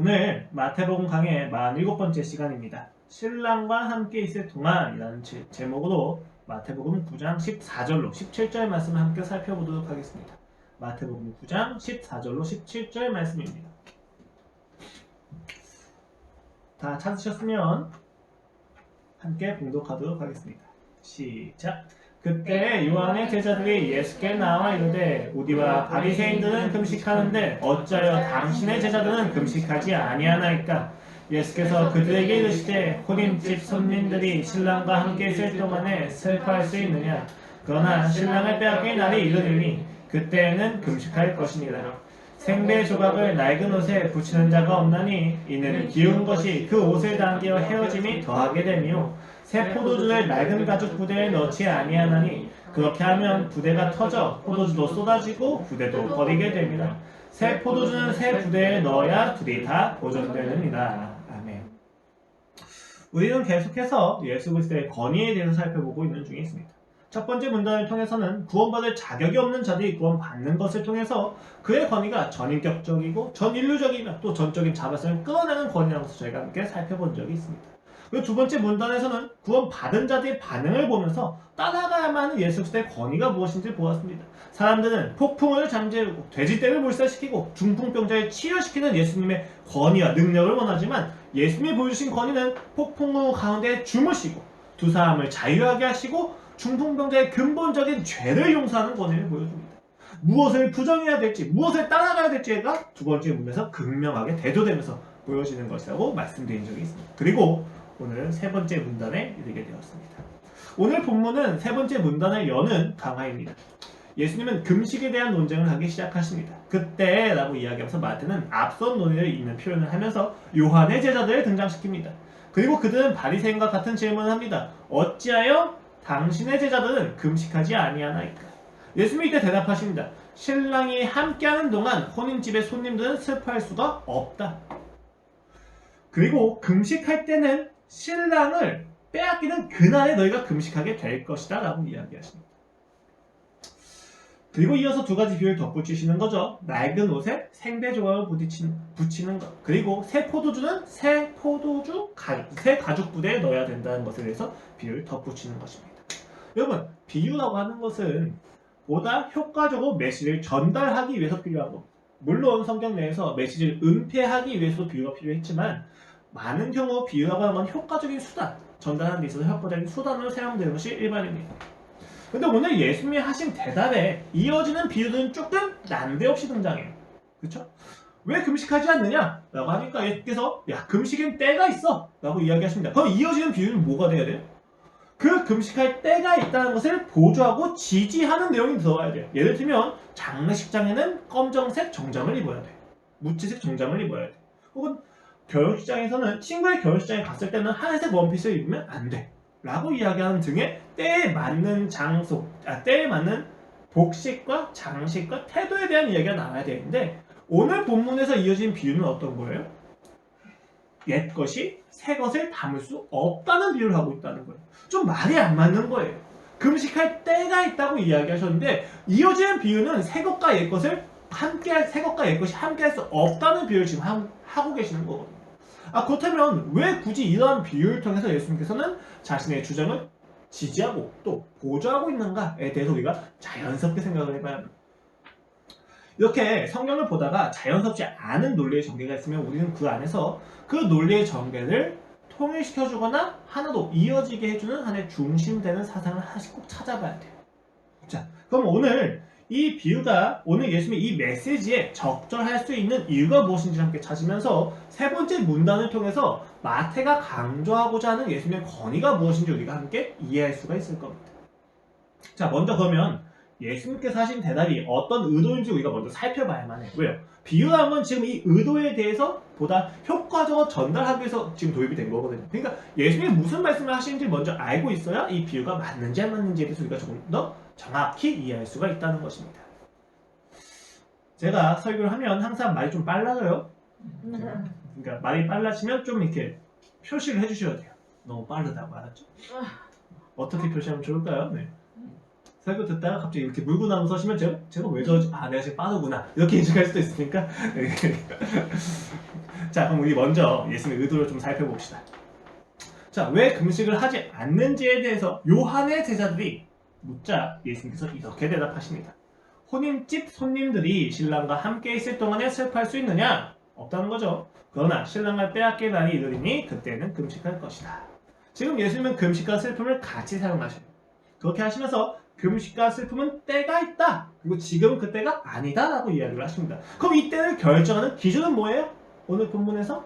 오늘 마태복음 강의 47번째 시간입니다. 신랑과 함께 있을 동안이라는 제목으로 마태복음 9장 14절로 17절 말씀을 함께 살펴보도록 하겠습니다. 마태복음 9장 14절로 17절 말씀입니다. 다 찾으셨으면 함께 봉독하도록 하겠습니다. 시작! 그때 요한의 제자들이 예수께 나와 이르되 우리와 바리새인들은 금식하는데 어찌하여 당신의 제자들은 금식하지 아니하나이까? 예수께서 그들에게 이르시되 혼인집 손님들이 신랑과 함께 있을 동안에 슬퍼할 수 있느냐? 그러나 신랑을 빼앗길 날이 이르리니 그때에는 금식할 것이니라. 생배 조각을 낡은 옷에 붙이는 자가 없나니 이는 기운 것이 그 옷을 당겨 헤어짐이 더하게 되며 새 포도주를 낡은 가죽 부대에 넣지 아니하나니 그렇게 하면 부대가 터져 포도주도 쏟아지고 부대도 버리게 됩니다. 새 포도주는 새 부대에 넣어야 둘이 다 보존되느니라. 아멘. 우리는 계속해서 예수 그리스도의 권위에 대해서 살펴보고 있는 중에 있습니다. 첫 번째 문단을 통해서는 구원받을 자격이 없는 자들이 구원받는 것을 통해서 그의 권위가 전인격적이고 전인류적이며 또 전적인 자발성을 끌어내는 권위라는 것을 저희가 함께 살펴본 적이 있습니다. 그리고 두 번째 문단에서는 구원받은 자들의 반응을 보면서 따라가야만 하는 예수 그리스도의 권위가 무엇인지 보았습니다. 사람들은 폭풍을 잠재우고 돼지떼를 몰살시키고 중풍병자를 치료시키는 예수님의 권위와 능력을 원하지만 예수님이 보여주신 권위는 폭풍우 가운데 주무시고 두 사람을 자유하게 하시고 중풍병자의 근본적인 죄를 용서하는 권위를 보여줍니다. 무엇을 부정해야 될지, 무엇을 따라가야 될지가 두 번째 문에서 극명하게 대조되면서 보여지는 것이라고 말씀드린 적이 있습니다. 그리고 오늘 세 번째 문단에 이르게 되었습니다. 오늘 본문은 세 번째 문단을 여는 강화입니다. 예수님은 금식에 대한 논쟁을 하기 시작하십니다. 그때라고 이야기하면서 마태는 앞선 논의를 잇는 표현을 하면서 요한의 제자들을 등장시킵니다. 그리고 그들은 바리새인과 같은 질문을 합니다. 어찌하여 당신의 제자들은 금식하지 아니하나이까? 예수님이 이때 대답하십니다. 신랑이 함께하는 동안 혼인집의 손님들은 슬퍼할 수가 없다. 그리고 금식할 때는 신랑을 빼앗기는 그날에 너희가 금식하게 될 것이다 라고 이야기하십니다. 그리고 이어서 두 가지 비유를 덧붙이시는 거죠. 낡은 옷에 생배 조각을 붙이는 것, 그리고 새 포도주는 새 가죽 부대에 넣어야 된다는 것에 대해서 비유를 덧붙이는 것입니다. 여러분, 비유라고 하는 것은 보다 효과적으로 메시지를 전달하기 위해서 필요한 겁니다. 물론 성경 내에서 메시지를 은폐하기 위해서도 비유가 필요했지만 많은 경우 비유라고 하는 건 효과적인 수단, 전달하는 데 있어서 효과적인 수단으로 사용되는 것이 일반입니다. 근데 오늘 예수님이 하신 대답에 이어지는 비유들은 조금 난데없이 등장해요. 그렇죠? 왜 금식하지 않느냐? 라고 하니까 예수께서 야, 금식엔 때가 있어! 라고 이야기하십니다. 그럼 이어지는 비유는 뭐가 돼야 돼요? 그 금식할 때가 있다는 것을 보조하고 지지하는 내용이 들어와야 돼요. 예를 들면 장례식장에는 검정색 정장을 입어야 돼. 무채색 정장을 입어야 돼. 혹은 결혼식장에서는 친구의 결혼식장에 갔을 때는 하얀색 원피스를 입으면 안 돼. 라고 이야기하는 등의 때에 맞는 때에 맞는 복식과 장식과 태도에 대한 이야기가 나와야 되는데 오늘 본문에서 이어진 비유는 어떤 거예요? 옛 것이 새 것을 담을 수 없다는 비유를 하고 있다는 거예요. 좀 말이 안 맞는 거예요. 금식할 때가 있다고 이야기하셨는데 이어지는 비유는 새 것과 옛 것이 함께할 수 없다는 비유를 지금 하고 계시는 거거든요. 그렇다면 왜 굳이 이러한 비유를 통해서 예수님께서는 자신의 주장을 지지하고 또 보조하고 있는가에 대해서 우리가 자연스럽게 생각을 해봐야 합니다. 이렇게 성경을 보다가 자연스럽지 않은 논리의 전개가 있으면 우리는 그 안에서 그 논리의 전개를 통일시켜주거나 하나도 이어지게 해주는 하나의 중심되는 사상을 하나씩 꼭 찾아봐야 돼요. 자, 그럼 오늘 이 비유가 오늘 예수님의 이 메시지에 적절할 수 있는 이유가 무엇인지 함께 찾으면서 세 번째 문단을 통해서 마태가 강조하고자 하는 예수님의 권위가 무엇인지 우리가 함께 이해할 수가 있을 겁니다. 자, 먼저 그러면 예수님께서 하신 대답이 어떤 의도인지 우리가 먼저 살펴봐야만 해요. 왜요? 비유라는 건 지금 이 의도에 대해서 보다 효과적으로 전달하기 위해서 지금 도입이 된 거거든요. 그러니까 예수님이 무슨 말씀을 하시는지 먼저 알고 있어야 이 비유가 맞는지 안 맞는지에 대해서 우리가 조금 더 정확히 이해할 수가 있다는 것입니다. 제가 설교를 하면 항상 말이 좀 빨라져요. 그러니까 말이 빨라지면 좀 이렇게 표시를 해주셔야 돼요. 너무 빠르다고, 알았죠? 어떻게 표시하면 좋을까요? 네. 설교 듣다가 갑자기 이렇게 물고 나면 서시면 제가 왜 저러지? 아, 내가 지금 빠르구나. 이렇게 인식할 수도 있으니까. 자, 그럼 우리 먼저 예수님의 의도를 좀 살펴봅시다. 자, 왜 금식을 하지 않는지에 대해서 요한의 제자들이 묻자 예수님께서 이렇게 대답하십니다. 혼인집 손님들이 신랑과 함께 있을 동안에 슬퍼할 수 있느냐? 없다는 거죠. 그러나 신랑을 빼앗길 날이 이르리니 그때는 금식할 것이다. 지금 예수님은 금식과 슬픔을 같이 사용하셔요. 그렇게 하시면서 금식과 슬픔은 때가 있다. 그리고 지금은 그 때가 아니다 라고 이야기를 하십니다. 그럼 이 때를 결정하는 기준은 뭐예요? 오늘 본문에서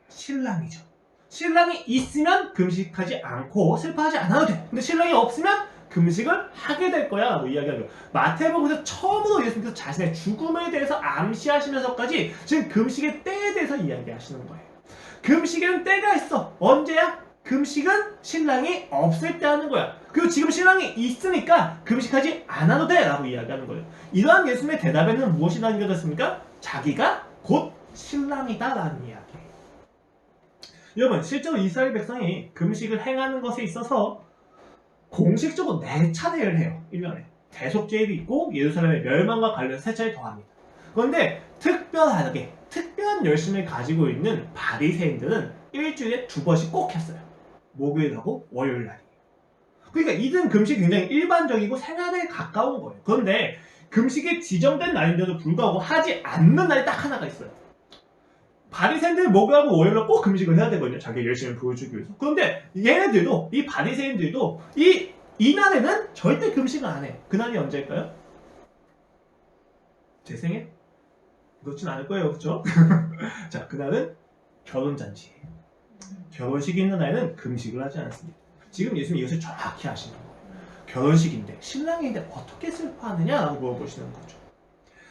신랑이죠. 신랑이 있으면 금식하지 않고 슬퍼하지 않아도 돼. 근데 신랑이 없으면 금식을 하게 될 거야 라고 이야기하고요. 마태복음에서 처음으로 예수님께서 자신의 죽음에 대해서 암시하시면서까지 지금 금식의 때에 대해서 이야기하시는 거예요. 금식에는 때가 있어. 언제야? 금식은 신랑이 없을 때 하는 거야. 그리고 지금 신랑이 있으니까 금식하지 않아도 돼 라고 이야기하는 거예요. 이러한 예수님의 대답에는 무엇이 남겨졌습니까? 자기가 곧 신랑이다 라는 이야기예요. 여러분, 실제로 이스라엘 백성이 금식을 행하는 것에 있어서 공식적으로 4차례를 해요. 1년에. 대속죄일이 있고 예루살렘의 멸망과 관련해서 3차례 더합니다. 그런데 특별하게 특별한 열심을 가지고 있는 바리새인들은 일주일에 2번씩 꼭 했어요. 목요일하고 월요일날이에요. 그러니까 이들은 금식이 굉장히 일반적이고 생활에 가까운 거예요. 그런데 금식이 지정된 날인데도 불구하고 하지 않는 날이 딱 하나가 있어요. 바리새인들은 목요일하고 월요일날 꼭 금식을 해야 되거든요. 자기 열심을 보여주기 위해서. 그런데 얘네들도, 이 바리새인들도 이날에는 절대 금식을 안 해. 그날이 언제일까요? 제 생일? 그렇진 않을 거예요. 그렇죠? 자, 그날은 결혼잔치예요. 결혼식이 있는 날에는 금식을 하지 않습니다. 지금 예수님이 이것을 정확히 하시는 거예요. 결혼식인데, 신랑인데 어떻게 슬퍼하느냐라고 물어보시는 거죠.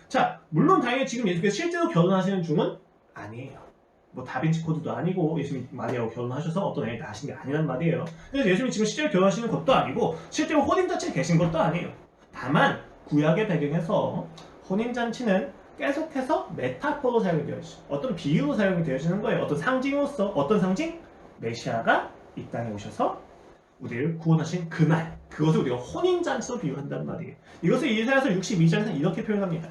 자, 물론 당연히 지금 예수님께서 실제로 결혼하시는 중은 아니에요. 뭐 다빈치 코드도 아니고 예수님이 마리아하고 결혼하셔서 어떤 애를 낳으신 게 아니란 말이에요. 그래서 예수님이 지금 실제로 결혼하시는 것도 아니고 실제로 혼인잔치에 계신 것도 아니에요. 다만 구약의 배경에서 혼인잔치는 계속해서 메타포로 사용이 되어 있어요. 어떤 비유로 사용이 되어지는 거예요. 어떤 상징으로서. 어떤 상징? 메시아가 이 땅에 오셔서 우리를 구원하신 그날, 그것을 우리가 혼인잔치로 비유한단 말이에요. 이것을 이사야서 62장에서 이렇게 표현합니다.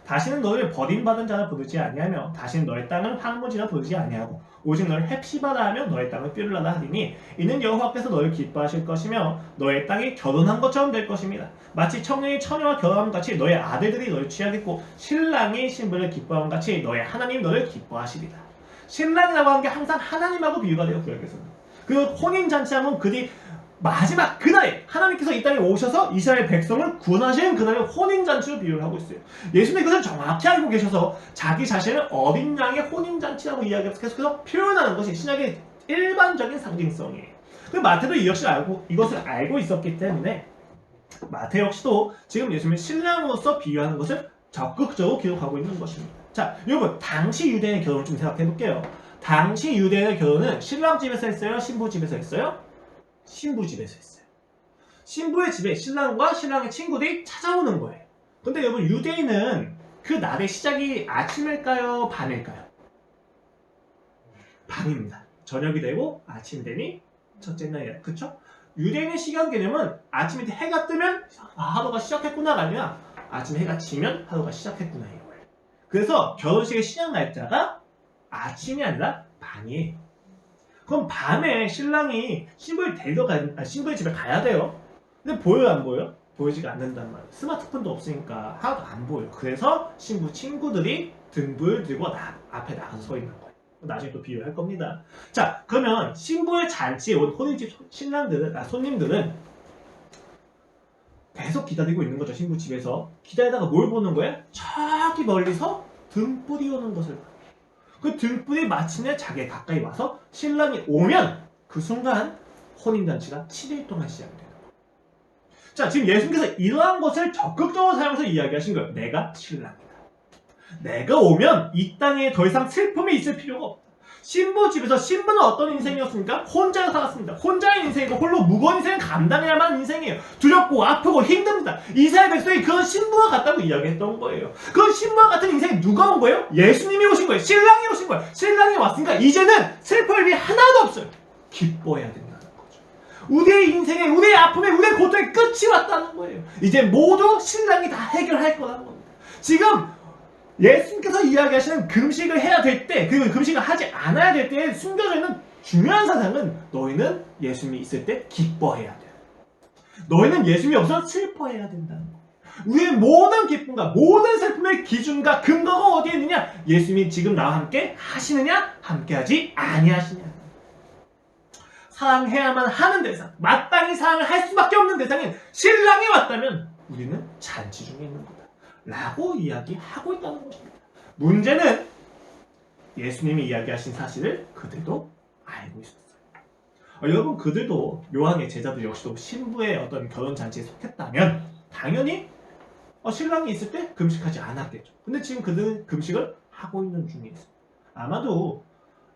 다시는 너를 버림받은 자라 부르지 아니하며 다시는 너의 땅을 황무지라 부르지 아니하고 오직 너를 헵시바라 하며 너의 땅을 뾰르라라 하리니 이는 여호와께서 너를 기뻐하실 것이며 너의 땅이 결혼한 것처럼 될 것입니다. 마치 청년이 처녀와 결혼함 같이 너의 아들들이 너를 취하겠고 신랑이 신부를 기뻐함 같이 너의 하나님이 너를 기뻐하시리라. 신랑이라고 하는 게 항상 하나님하고 비유가 돼요. 구약에서는. 그리고 혼인잔치하면 그뒤 마지막 그날에 하나님께서 이 땅에 오셔서 이스라엘 백성을 구원하시는 그날을 혼인잔치로 비유를 하고 있어요. 예수님이 그것을 정확히 알고 계셔서 자기 자신을 어린 양의 혼인잔치라고 이야기해서 계속해서 표현하는 것이 신약의 일반적인 상징성이에요. 그 마태도 이것을 알고 있었기 때문에 마태 역시도 지금 예수님을 신랑으로서 비유하는 것을 적극적으로 기록하고 있는 것입니다. 자, 여러분, 당시 유대인의 결혼을 좀 생각해 볼게요. 당시 유대인의 결혼은 신랑 집에서 했어요? 신부 집에서 했어요? 신부 집에서 했어요. 신부의 집에 신랑과 신랑의 친구들이 찾아오는 거예요. 근데 여러분, 유대인은 그 날의 시작이 아침일까요? 밤일까요? 밤입니다. 저녁이 되고 아침이 되니 첫째 날이야. 그쵸? 유대인의 시간 개념은 아침에 해가 뜨면 하루가 시작했구나가 아니라 아침에 해가 지면 하루가 시작했구나예요. 그래서 결혼식의 시작 날짜가 아침이 아니라 밤이에요. 그럼 밤에 신랑이 신부의 집에 가야 돼요. 근데 보여요, 안 보여요? 보이지가 않는단 말이에요. 스마트폰도 없으니까 하나도 안 보여요. 그래서 신부 친구들이 등불 들고 앞에 나가서 서 있는 거예요. 나중에 또 비유할 겁니다. 자, 그러면 신부의 잔치에 온 혼인집 손님들은 계속 기다리고 있는 거죠. 신부 집에서. 기다리다가 뭘 보는 거예요? 저기 멀리서 등불이 오는 것을 봐요. 그 등불이 마침내 자기에 가까이 와서 신랑이 오면 그 순간 혼인잔치가 7일 동안 시작이 되는 거예요. 자, 지금 예수님께서 이러한 것을 적극적으로 사용해서 이야기하신 거예요. 내가 신랑이다. 내가 오면 이 땅에 더 이상 슬픔이 있을 필요가 없다. 신부 집에서 신부는 어떤 인생이었습니까? 혼자 살았습니다. 혼자의 인생이고 홀로 무거운 인생을 감당해야만 하는 인생이에요. 두렵고 아프고 힘듭니다. 이스라엘 백성이 그런 신부와 같다고 이야기했던 거예요. 그런 신부와 같은 인생이 누가 온 거예요? 예수님이 오신 거예요. 신랑이 오신 거예요. 신랑이 왔으니까 이제는 슬플 일이 하나도 없어요. 기뻐해야 된다는 거죠. 우리의 인생에, 우리의 아픔에, 우리의 고통에 끝이 왔다는 거예요. 이제 모두 신랑이 다 해결할 거라는 겁니다. 지금 예수님께서 이야기하시는 금식을 해야 될 때, 그 금식을 하지 않아야 될 때에 숨겨져 있는 중요한 사상은 너희는 예수님이 있을 때 기뻐해야 돼. 너희는 예수님이 없어서 슬퍼해야 된다는 거. 우리의 모든 기쁨과 모든 슬픔의 기준과 근거가 어디에 있느냐? 예수님이 지금 나와 함께 하시느냐? 함께하지 아니하시냐? 사랑해야만 하는 대상, 마땅히 사랑을 할 수밖에 없는 대상인 신랑이 왔다면 우리는 잔치 중에 있는 거다 라고 이야기하고 있다는 것입니다. 문제는 예수님이 이야기하신 사실을 그들도 알고 있었어요. 여러분, 그들도 요한의 제자들 역시도 신부의 어떤 결혼잔치에 속했다면 당연히 신랑이 있을 때 금식하지 않았겠죠. 근데 지금 그들은 금식을 하고 있는 중에 있어요. 아마도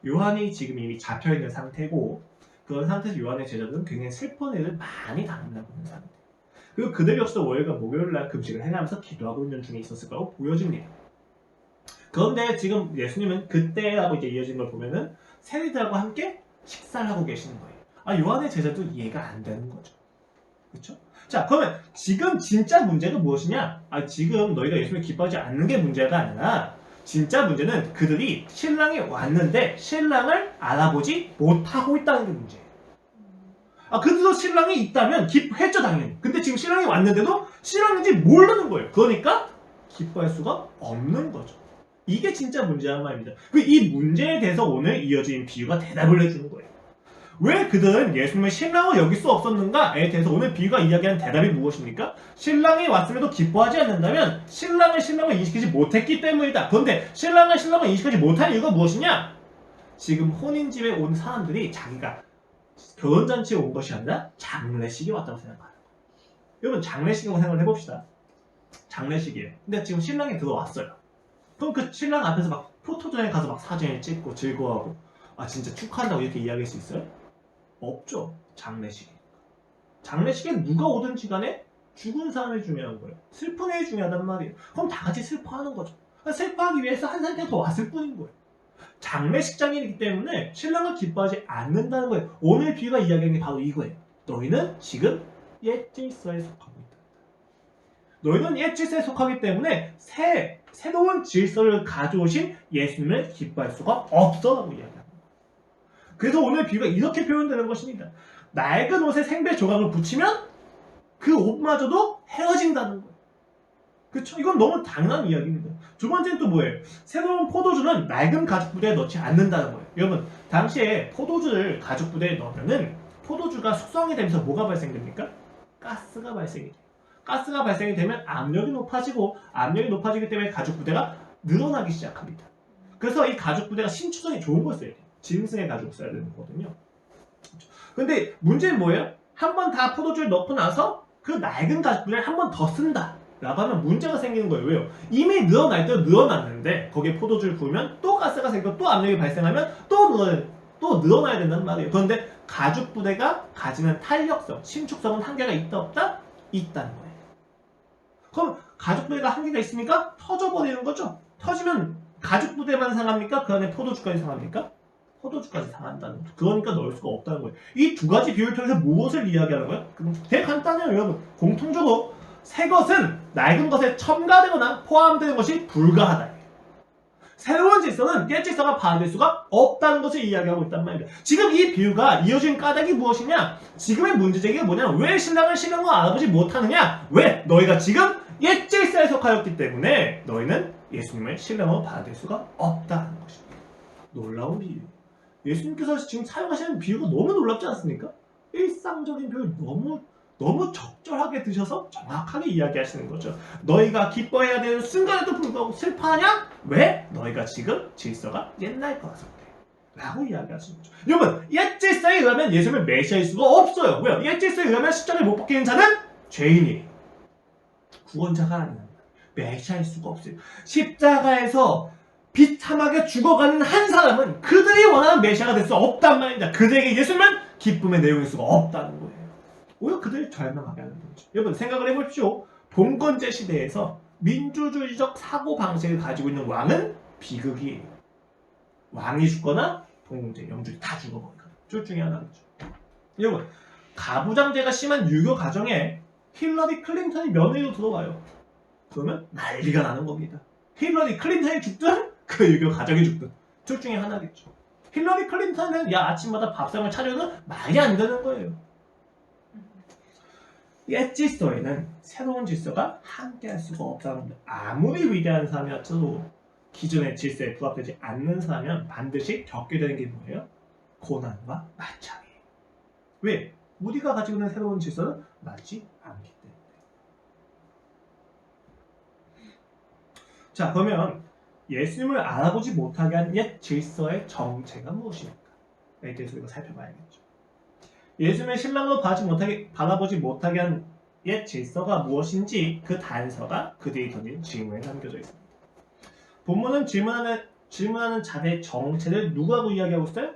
요한이 지금 이미 잡혀있는 상태고 그런 상태에서 요한의 제자들은 굉장히 슬픈 일을 많이 당한다고 하는 상태. 그리고 그들 역시도 월요일과 목요일날 금식을 해가면서 기도하고 있는 중에 있었을 거라고 보여집니다. 그런데 지금 예수님은 그때라고 이제 이어진 걸 보면은 세리들하고 함께 식사를 하고 계시는 거예요. 요한의 제자도 이해가 안 되는 거죠. 그렇죠? 자, 그러면 지금 진짜 문제가 무엇이냐? 지금 너희가 예수님을 기뻐하지 않는 게 문제가 아니라 진짜 문제는 그들이 신랑이 왔는데 신랑을 알아보지 못하고 있다는 게 문제예요. 그들도 신랑이 있다면 기뻐했죠, 당연히. 근데 지금 신랑이 왔는데도 신랑인지 모르는 거예요. 그러니까 기뻐할 수가 없는 거죠. 이게 진짜 문제란 말입니다. 이 문제에 대해서 오늘 이어진 비유가 대답을 해주는 거예요. 왜 그들은 예수님의 신랑을 여길 수 없었는가에 대해서 오늘 비유가 이야기하는 대답이 무엇입니까? 신랑이 왔음에도 기뻐하지 않는다면 신랑을 인식하지 못했기 때문이다. 그런데 신랑을 인식하지 못한 이유가 무엇이냐? 지금 혼인집에 온 사람들이 자기가 결혼잔치에 온 것이 아니라 장례식에 왔다고 생각하는 거예요. 여러분, 장례식이라고 생각을 해봅시다. 장례식이에요. 근데 지금 신랑이 들어왔어요. 그럼 그 신랑 앞에서 막 포토존에 가서 막 사진을 찍고 즐거워하고 진짜 축하한다고 이렇게 이야기할 수 있어요? 없죠. 장례식에 누가 오든지 간에 죽은 사람이 중요한 거예요. 슬픈 애이 중요하단 말이에요. 그럼 다 같이 슬퍼하는 거죠. 슬퍼하기 위해서 한 사람이 더 왔을 뿐인 거예요. 장례식장이기 때문에 신랑을 기뻐하지 않는다는 거예요. 오늘 비유가 이야기하는 게 바로 이거예요. 너희는 지금 옛 질서에 속하고 있다. 너희는 옛 질서에 속하기 때문에 새로운 질서를 가져오신 예수님을 기뻐할 수가 없어라고 이야기합니다. 그래서 오늘 비유가 이렇게 표현되는 것입니다. 낡은 옷에 생배 조각을 붙이면 그 옷마저도 헤어진다는 거예요. 그렇죠? 이건 너무 당연한 이야기입니다. 두 번째는 또 뭐예요? 새로운 포도주는 낡은 가죽 부대에 넣지 않는다는 거예요. 여러분, 당시에 포도주를 가죽 부대에 넣으면은 포도주가 숙성이 되면서 뭐가 발생됩니까? 가스가 발생이 돼요. 가스가 발생이 되면 압력이 높아지고 압력이 높아지기 때문에 가죽 부대가 늘어나기 시작합니다. 그래서 이 가죽 부대가 신축성이 좋은 걸 써야 돼요. 짐승의 가죽을 써야 되는 거거든요. 근데 문제는 뭐예요? 한 번 다 포도주를 넣고 나서 그 낡은 가죽 부대를 한 번 더 쓴다 라고 하면 문제가 생기는 거예요. 왜요? 이미 늘어날 때 늘어났는데 거기에 포도주를 부으면 또 가스가 생기고 또 압력이 발생하면 또 늘어나야 된다는 말이에요. 그런데 가죽 부대가 가지는 탄력성, 신축성은 한계가 있다 없다? 있다는 거예요. 그럼 가죽 부대가 한계가 있으니까 터져버리는 거죠. 터지면 가죽 부대만 상합니까? 그 안에 포도주까지 상합니까? 포도주까지 상한다는 거죠. 그러니까 넣을 수가 없다는 거예요. 이 두 가지 비유를 통해서 무엇을 이야기하는 거예요? 되게 간단해요, 여러분. 공통적으로 새 것은 낡은 것에 첨가되거나 포함되는 것이 불가하다. 새로운 질서는 옛 질서가 반대될 수가 없다는 것을 이야기하고 있단 말입니다. 지금 이 비유가 이어진 까닭이 무엇이냐? 지금의 문제제기가 뭐냐? 왜 신랑을 알아보지 못하느냐? 왜? 너희가 지금 옛 질서에 속하였기 때문에 너희는 예수님을 신랑으로 받아들일 수가 없다는 것입니다. 놀라운 비유. 예수님께서 지금 사용하시는 비유가 너무 놀랍지 않습니까? 일상적인 비유를 너무 적절하게 드셔서 정확하게 이야기하시는 거죠. 너희가 기뻐해야 되는 순간에도 불구하고 슬퍼하냐? 왜? 너희가 지금 질서가 옛날 거라서 그래 라고 이야기하시는 거죠. 여러분, 옛 질서에 의하면 예수님을 메시아일 수가 없어요. 왜요? 옛 질서에 의하면 십자가에 못 박히는 자는 죄인이에요. 구원자가 아니라 메시아일 수가 없어요. 십자가에서 비참하게 죽어가는 한 사람은 그들이 원하는 메시아가 될 수 없단 말입니다. 그들에게 예수님은 기쁨의 내용일 수가 없다는 거예요. 오히려 그들을 절망하게 하는 거죠. 여러분, 생각을 해보십시오. 봉건제 시대에서 민주주의적 사고방식을 가지고 있는 왕은 비극이에요. 왕이 죽거나 봉건제, 영주이 다 죽어버리거든요. 둘 중에 하나겠죠. 여러분, 가부장제가 심한 유교 가정에 힐러리 클린턴이 며느리로 들어와요. 그러면 난리가 나는 겁니다. 힐러리 클린턴이 죽든 그 유교 가정이 죽든 둘 중에 하나겠죠. 힐러리 클린턴은 야 아침마다 밥상을 차려는 말이 안 되는 거예요. 옛 질서에는 새로운 질서가 함께할 수가 없다는 겁니다. 아무리 위대한 사람이었어도 기존의 질서에 부합되지 않는 사람이면 반드시 겪게 되는 게 뭐예요? 고난과 마찰이에요. 왜? 우리가 가지고 있는 새로운 질서는 맞지 않기 때문에. 자, 그러면 예수님을 알아보지 못하게 한 옛 질서의 정체가 무엇입니까? 에 대해서 이거 살펴봐야겠죠. 예수님의 신랑으로 바라보지 못하게 한 옛 질서가 무엇인지 그 단서가 그들이 던진 질문에 담겨져 있습니다. 본문은 질문하는 자들의 정체를 누구하고 이야기하고 있어요?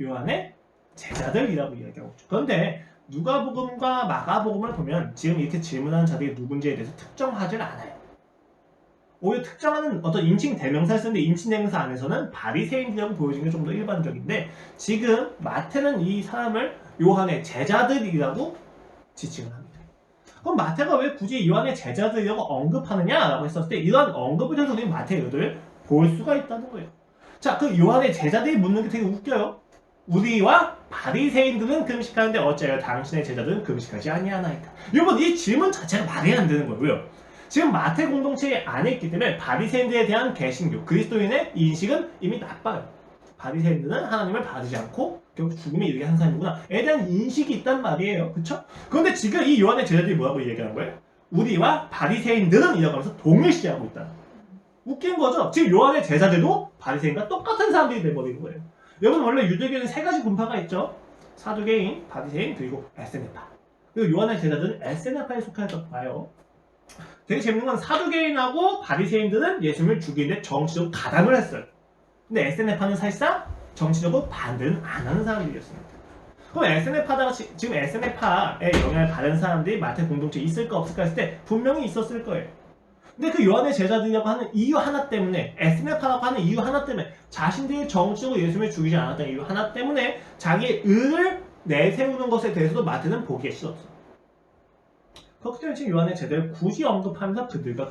요한의 제자들이라고 이야기하고 있죠. 그런데 누가복음과 마가복음을 보면 지금 이렇게 질문하는 자들이 누군지에 대해서 특정하지 않아요. 오히려 특정하는 어떤 인칭 대명사를 쓰는데 인칭 대명사 안에서는 바리새인이라고 보여지는 게 좀 더 일반적인데 지금 마태는 이 사람을 요한의 제자들이라고 지칭을 합니다. 그럼 마태가 왜 굳이 요한의 제자들이라고 언급하느냐라고 했었을 때 이런 언급을 통해서 우리 마태의 의도를 볼 수가 있다는 거예요. 자, 그 요한의 제자들이 묻는 게 되게 웃겨요. 우리와 바리새인들은 금식하는데 어찌하여 당신의 제자들은 금식하지 아니하나이까? 여러분 이 질문 자체가 말이 안 되는 거고요. 지금 마태 공동체 안에 있기 때문에 바리새인들에 대한 개신교, 그리스도인의 인식은 이미 나빠요. 바리새인들은 하나님을 받지 않고 결국 죽음에 이르게 한 사람이구나에 대한 인식이 있단 말이에요. 그쵸? 그런데 지금 이 요한의 제자들이 뭐라고 얘기하는 거예요? 우리와 바리새인들은 이라고 하면서 동일시하고 있다. 웃긴 거죠? 지금 요한의 제자들도 바리새인과 똑같은 사람들이 돼버리는 거예요. 여러분 원래 유대교에는 세 가지 분파가 있죠. 사두개인, 바리새인, 그리고 에세네파. 그리고 요한의 제자들은 에세네파에 속하였다고 봐요. 되게 재밌는 건 사두개인하고 바리새인들은 예수님을 죽이는데 정치적으로 가담을 했어요. 근데 에세네파는 사실상 정치적으로 반대는 안 하는 사람들이었습니다. 그럼 에세네파다가 지금 에세네파의 영향을 받은 사람들이 마태 공동체에 있을까 없을까 했을 때 분명히 있었을 거예요. 근데 그 요한의 제자들이라고 하는 이유 하나 때문에 에스네파라고 하는 이유 하나 때문에 자신들이 정치적으로 예수님을 죽이지 않았다는 이유 하나 때문에 자기의 의를 내세우는 것에 대해서도 마태는 보기에 싫었어. 그렇기 때문에 지금 요한의 제자들을 굳이 언급하면서 그들과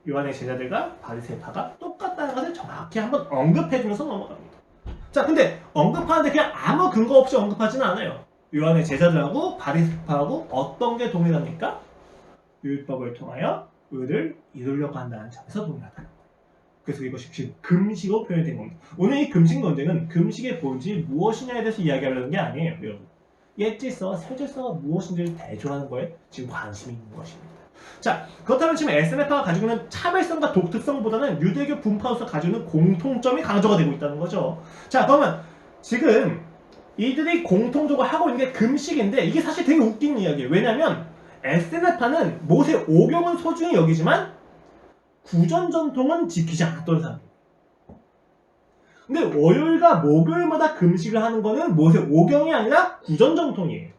요한의 제자들과 바리새파가 똑같다는 것을 정확히 한번 언급해주면서 넘어갑니다. 자, 근데 언급하는데 그냥 아무 근거 없이 언급하지는 않아요. 요한의 제자들하고 바리새파하고 어떤 게 동일합니까? 율법을 통하여 의를 이루려고 한다는 점에서 동일하다. 그래서 이것이 지금 금식으로 표현된 겁니다. 오늘 이 금식 논쟁은 금식의 본질이 무엇이냐에 대해서 이야기하려는 게 아니에요. 여러분. 옛 질서와 새 질서가 무엇인지를 대조하는 거에 지금 관심이 있는 것입니다. 자, 그렇다면 지금 에스네파가 가지고 있는 차별성과 독특성보다는 유대교 분파로서 가지고 있는 공통점이 강조가 되고 있다는 거죠. 자, 그러면 지금 이들이 공통적으로 하고 있는 게 금식인데 이게 사실 되게 웃긴 이야기예요. 왜냐하면 에스네파는 모세 오경은 소중히 여기지만 구전 전통은 지키지 않았던 사람이에요. 근데 월요일과 목요일마다 금식을 하는 거는 모세 오경이 아니라 구전 전통이에요.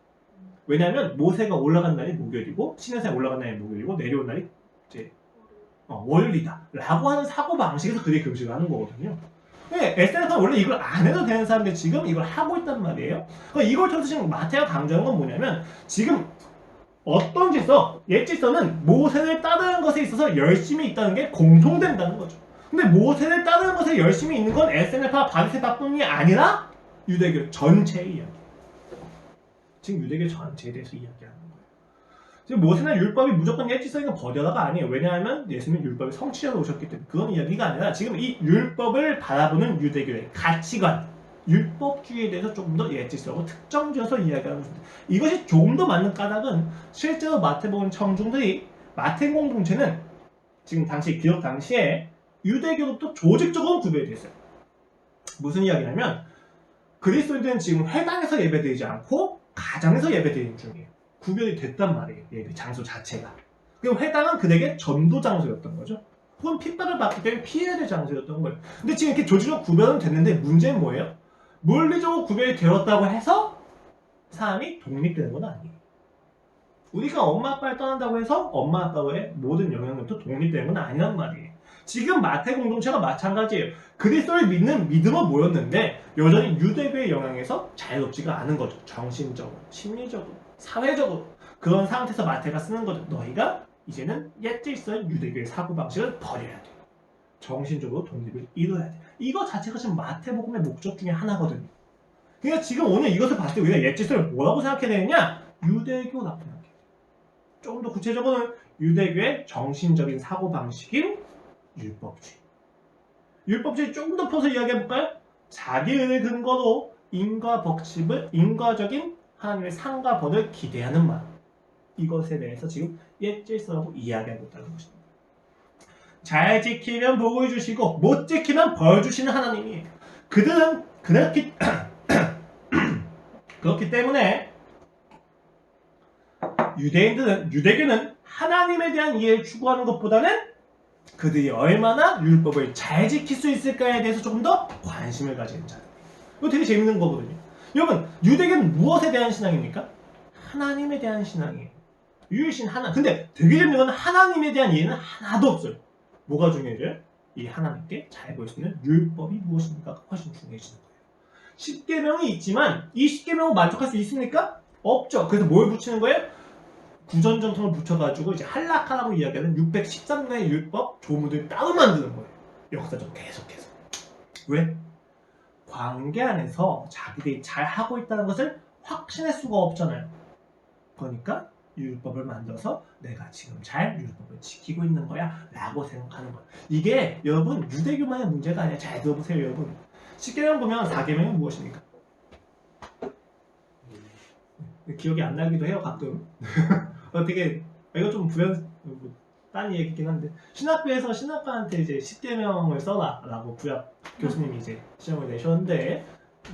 왜냐하면 모세가 올라간 날이 목요일이고 시내산에 올라간 날이 목요일이고 내려온 날이 이제 월요일이다 라고 하는 사고방식에서 그들이 금식을 하는 거거든요. 에스네파는 원래 이걸 안 해도 되는 사람인데 지금 이걸 하고 있단 말이에요. 그러니까 이걸 통해서 지금 마태가 강조하는 건 뭐냐면 지금 어떤 질서, 옛 질서는 모세를 따르는 것에 있어서 열심히 있다는 게 공통된다는 거죠. 근데 모세를 따르는 것에 열심히 있는 건 에스네파, 바리새파뿐이 아니라 유대교 전체의 이야기. 지금 유대교 전체에 대해서 이야기하는 거예요. 지금 모세나 율법이 무조건 옛 질서니까 버려라가 아니에요. 왜냐하면 예수님은 율법의 성취자로 오셨기 때문에 그런 이야기가 아니라 지금 이 율법을 바라보는 유대교의 가치관, 율법주의에 대해서 조금 더 옛 질서하고 특정지어서 이야기하는 것입니다. 이것이 조금 더 맞는 까닭은 실제로 마태복음 청중들이 마태 공동체는 지금 당시 기록 당시에 유대교로부터 조직적으로 구별이 됐어요. 무슨 이야기냐면 그리스도인들은 지금 회당에서 예배드리지 않고 가정에서 예배드리는 중이에요. 구별이 됐단 말이에요. 예배 장소 자체가. 그리고 회당은 그들에게 전도 장소였던 거죠. 그건 핍박을 받기 때문에 피해야 될 장소였던 거예요. 근데 지금 이렇게 조직적으로 구별은 됐는데 문제는 뭐예요? 물리적으로 구별이 되었다고 해서 사람이 독립되는 건 아니에요. 우리가 엄마 아빠를 떠난다고 해서 엄마 아빠의 모든 영향력부터 독립되는 건 아니란 말이에요. 지금 마태 공동체가 마찬가지예요. 그리스도를 믿는 믿음은 모였는데 여전히 유대교의 영향에서 자유롭지가 않은 거죠. 정신적으로, 심리적으로, 사회적으로. 그런 상태에서 마태가 쓰는 거죠. 너희가 이제는 옛 질서의 유대교의 사고방식을 버려야 돼. 정신적으로 독립을 이뤄야 돼. 이거 자체가 지금 마태복음의 목적 중에 하나거든요. 그러니까 지금 오늘 이것을 봤을 때 우리가 옛 질서를 뭐라고 생각해야 되느냐? 유대교라고 생각해요. 조금 더 구체적으로는 유대교의 정신적인 사고방식인 율법주의. 율법주의 조금 더 풀어서 이야기해볼까요? 자기 의를 근거로 인과적인 하나님의 상과 벌을 기대하는 마음. 이것에 대해서 지금 옛 질서라고 이야기하고 있다는 것입니다. 잘 지키면 복을 주시고 못 지키면 벌 주시는 하나님이에요. 그들은 그렇기 때문에 유대교는 하나님에 대한 이해를 추구하는 것보다는 그들이 얼마나 율법을 잘 지킬 수 있을까에 대해서 조금 더 관심을 가지는 자들. 이거 되게 재밌는 거거든요. 여러분, 유대교는 무엇에 대한 신앙입니까? 하나님에 대한 신앙이에요. 유일신 하나. 근데 되게 재밌는 건 하나님에 대한 이해는 하나도 없어요. 뭐가 중요해져요? 이 하나님께 잘 보일 수 있는 율법이 무엇입니까? 훨씬 중요해지는 거예요. 10계명이 있지만 이 10계명을 만족할 수 있습니까? 없죠. 그래서 뭘 붙이는 거예요? 구전전통을 붙여가지고 이제 할라카라고 이야기하는 613가의 율법 조문들을 따로 만드는 거예요. 역사적으로 계속해서. 왜? 관계 안에서 자기들이 잘 하고 있다는 것을 확신할 수가 없잖아요. 그러니까 율법을 만들어서 내가 지금 잘 율법을 지키고 있는 거야 라고 생각하는 거예요. 이게 여러분 유대교만의 문제가 아니라 잘 들어보세요 여러분. 10계명 보면 4계명이 무엇입니까? 기억이 안 나기도 해요 가끔. 되게 이거 좀 딴 얘기긴 한데 신학교에서 신학과한테 이제 10계명을 써라 라고 구약 교수님이 이제 시험을 내셨는데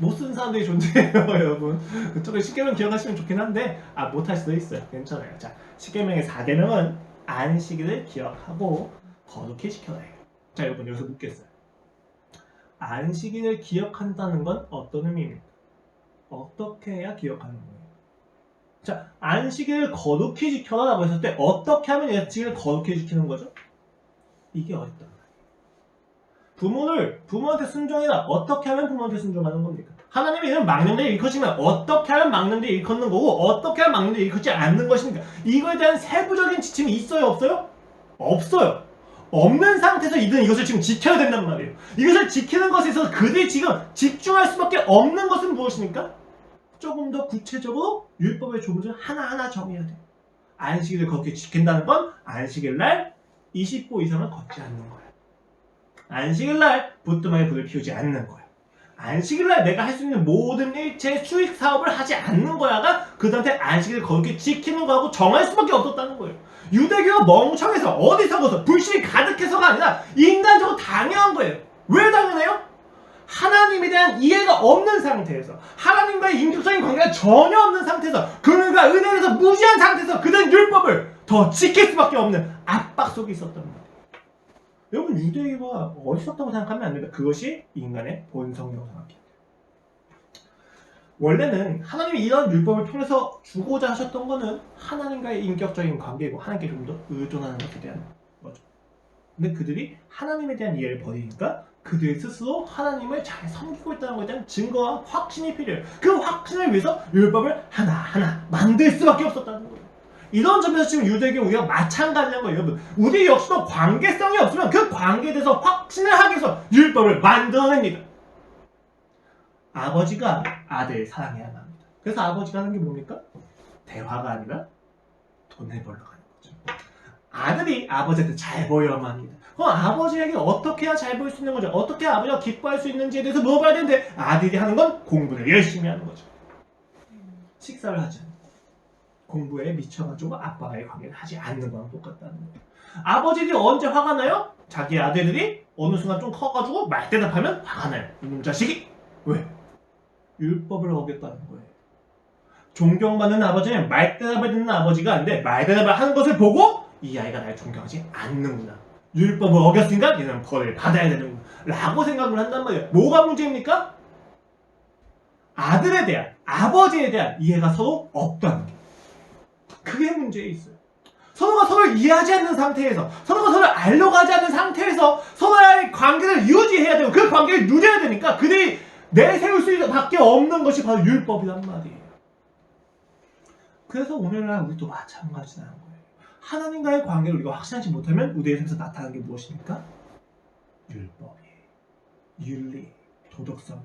못 쓴 사람들이 존재해요 여러분. 그쪽에 10계명 기억하시면 좋긴 한데 못할 수도 있어요. 괜찮아요. 자, 10계명의 4계명은 안식일을 기억하고 거룩히 지켜라 해요. 자, 여러분 여기서 묻겠어요. 안식일을 기억한다는 건 어떤 의미입니까? 어떻게 해야 기억하는 거예요? 자, 안식일을 거룩히 지켜라 라고 했을 때 어떻게 하면 안식일을 거룩히 지키는 거죠? 이게 어렵단 말이에요. 부모한테 순종해라. 어떻게 하면 부모한테 순종하는 겁니까? 하나님이 이런 망령되이 일컫지만 어떻게 하면 망령되이 일컫는 거고 어떻게 하면 망령되이 일컫지 않는 것입니까? 이거에 대한 세부적인 지침이 있어요? 없어요? 없어요. 없는 상태에서 이들은 이것을 지금 지켜야 된단 말이에요. 이것을 지키는 것에 있어서 그들이 지금 집중할 수밖에 없는 것은 무엇입니까? 조금 더 구체적으로 율법의 조문을 하나하나 정해야 돼요. 안식일을 그렇게 지킨다는 건 안식일날 20보 이상을 걷지 않는 거예요. 안식일날 부뚜막에 불을 피우지 않는 거예요. 안식일날 내가 할 수 있는 모든 일체 수익 사업을 하지 않는 거야가 그들한테 안식일을 그렇게 지키는 거하고 정할 수밖에 없었다는 거예요. 유대교가 멍청해서 어디서부터 불신이 가득해서가 아니라 인간적으로 당연한 거예요. 왜 당연해요? 하나님에 대한 이해가 없는 상태에서 하나님과의 인격적인 관계가 전혀 없는 상태에서 그들과 은혜에서 무지한 상태에서 그들은 율법을 더 지킬 수밖에 없는 압박 속에 있었단 말이에요. 여러분 유대교가 어리석다고 생각하면 안 됩니다. 그것이 인간의 본성이라고 생각해요. 원래는 하나님이 이런 율법을 통해서 주고자 하셨던 거는 하나님과의 인격적인 관계이고 하나님께 좀 더 의존하는 것에 대한 거죠. 근데 그들이 하나님에 대한 이해를 버리니까 그들 스스로 하나님을 잘 섬기고 있다는 것에 대한 증거와 확신이 필요해요. 그 확신을 위해서 율법을 하나하나 만들 수밖에 없었다는 거예요. 이런 점에서 지금 유대교 우리가 마찬가지인 거예요. 여러분 우리 역시도 관계성이 없으면 그 관계에 대해서 확신을 하기 위해서 율법을 만들어냅니다. 아버지가 아들을 사랑해야만 합니다. 그래서 아버지가 하는 게 뭡니까? 대화가 아니라 돈을 벌러 가는 거죠. 아들이 아버지한테 잘 보여야만 합니다. 그럼 아버지에게 어떻게 해야 잘 보일 수 있는 거죠? 어떻게 해야 아버지가 기뻐할 수 있는지에 대해서 물어봐야 되는데 아들이 하는 건 공부를 열심히 하는 거죠. 식사를 하지 않는 거예요. 공부에 미쳐가지고 아빠와의 관계를 하지 않는 거랑 똑같다는 거예요. 아버지들이 언제 화가 나요? 자기 아들들이 어느 순간 좀 커가지고 말대답하면 화가 나요. 이놈 자식이! 왜? 율법을 어겼다는 거예요. 존경받는 아버지는 말대답을 듣는 아버지가 아닌데 말대답을 하는 것을 보고 이 아이가 날 존경하지 않는구나. 율법을 어겼으니까 얘는 벌을 받아야 되는구나 라고 생각을 한단 말이에요. 뭐가 문제입니까? 아들에 대한, 아버지에 대한 이해가 서로 없다는 게 그게 문제에 있어요. 서로가 서로를 이해하지 않는 상태에서 서로가 서로를 알려고 하지 않는 상태에서 관계에서 서로의 관계를 유지해야 되고 그 관계를 누려야 되니까 그들이 내세울 수밖에 없는 것이 바로 율법이란 말이에요. 그래서 오늘날 우리도 마찬가지라는 거예요. 하나님과의 관계를 우리가 확신하지 못하면 우리의 삶에서 나타나는 게 무엇입니까? 율법이에요. 윤리, 도덕성.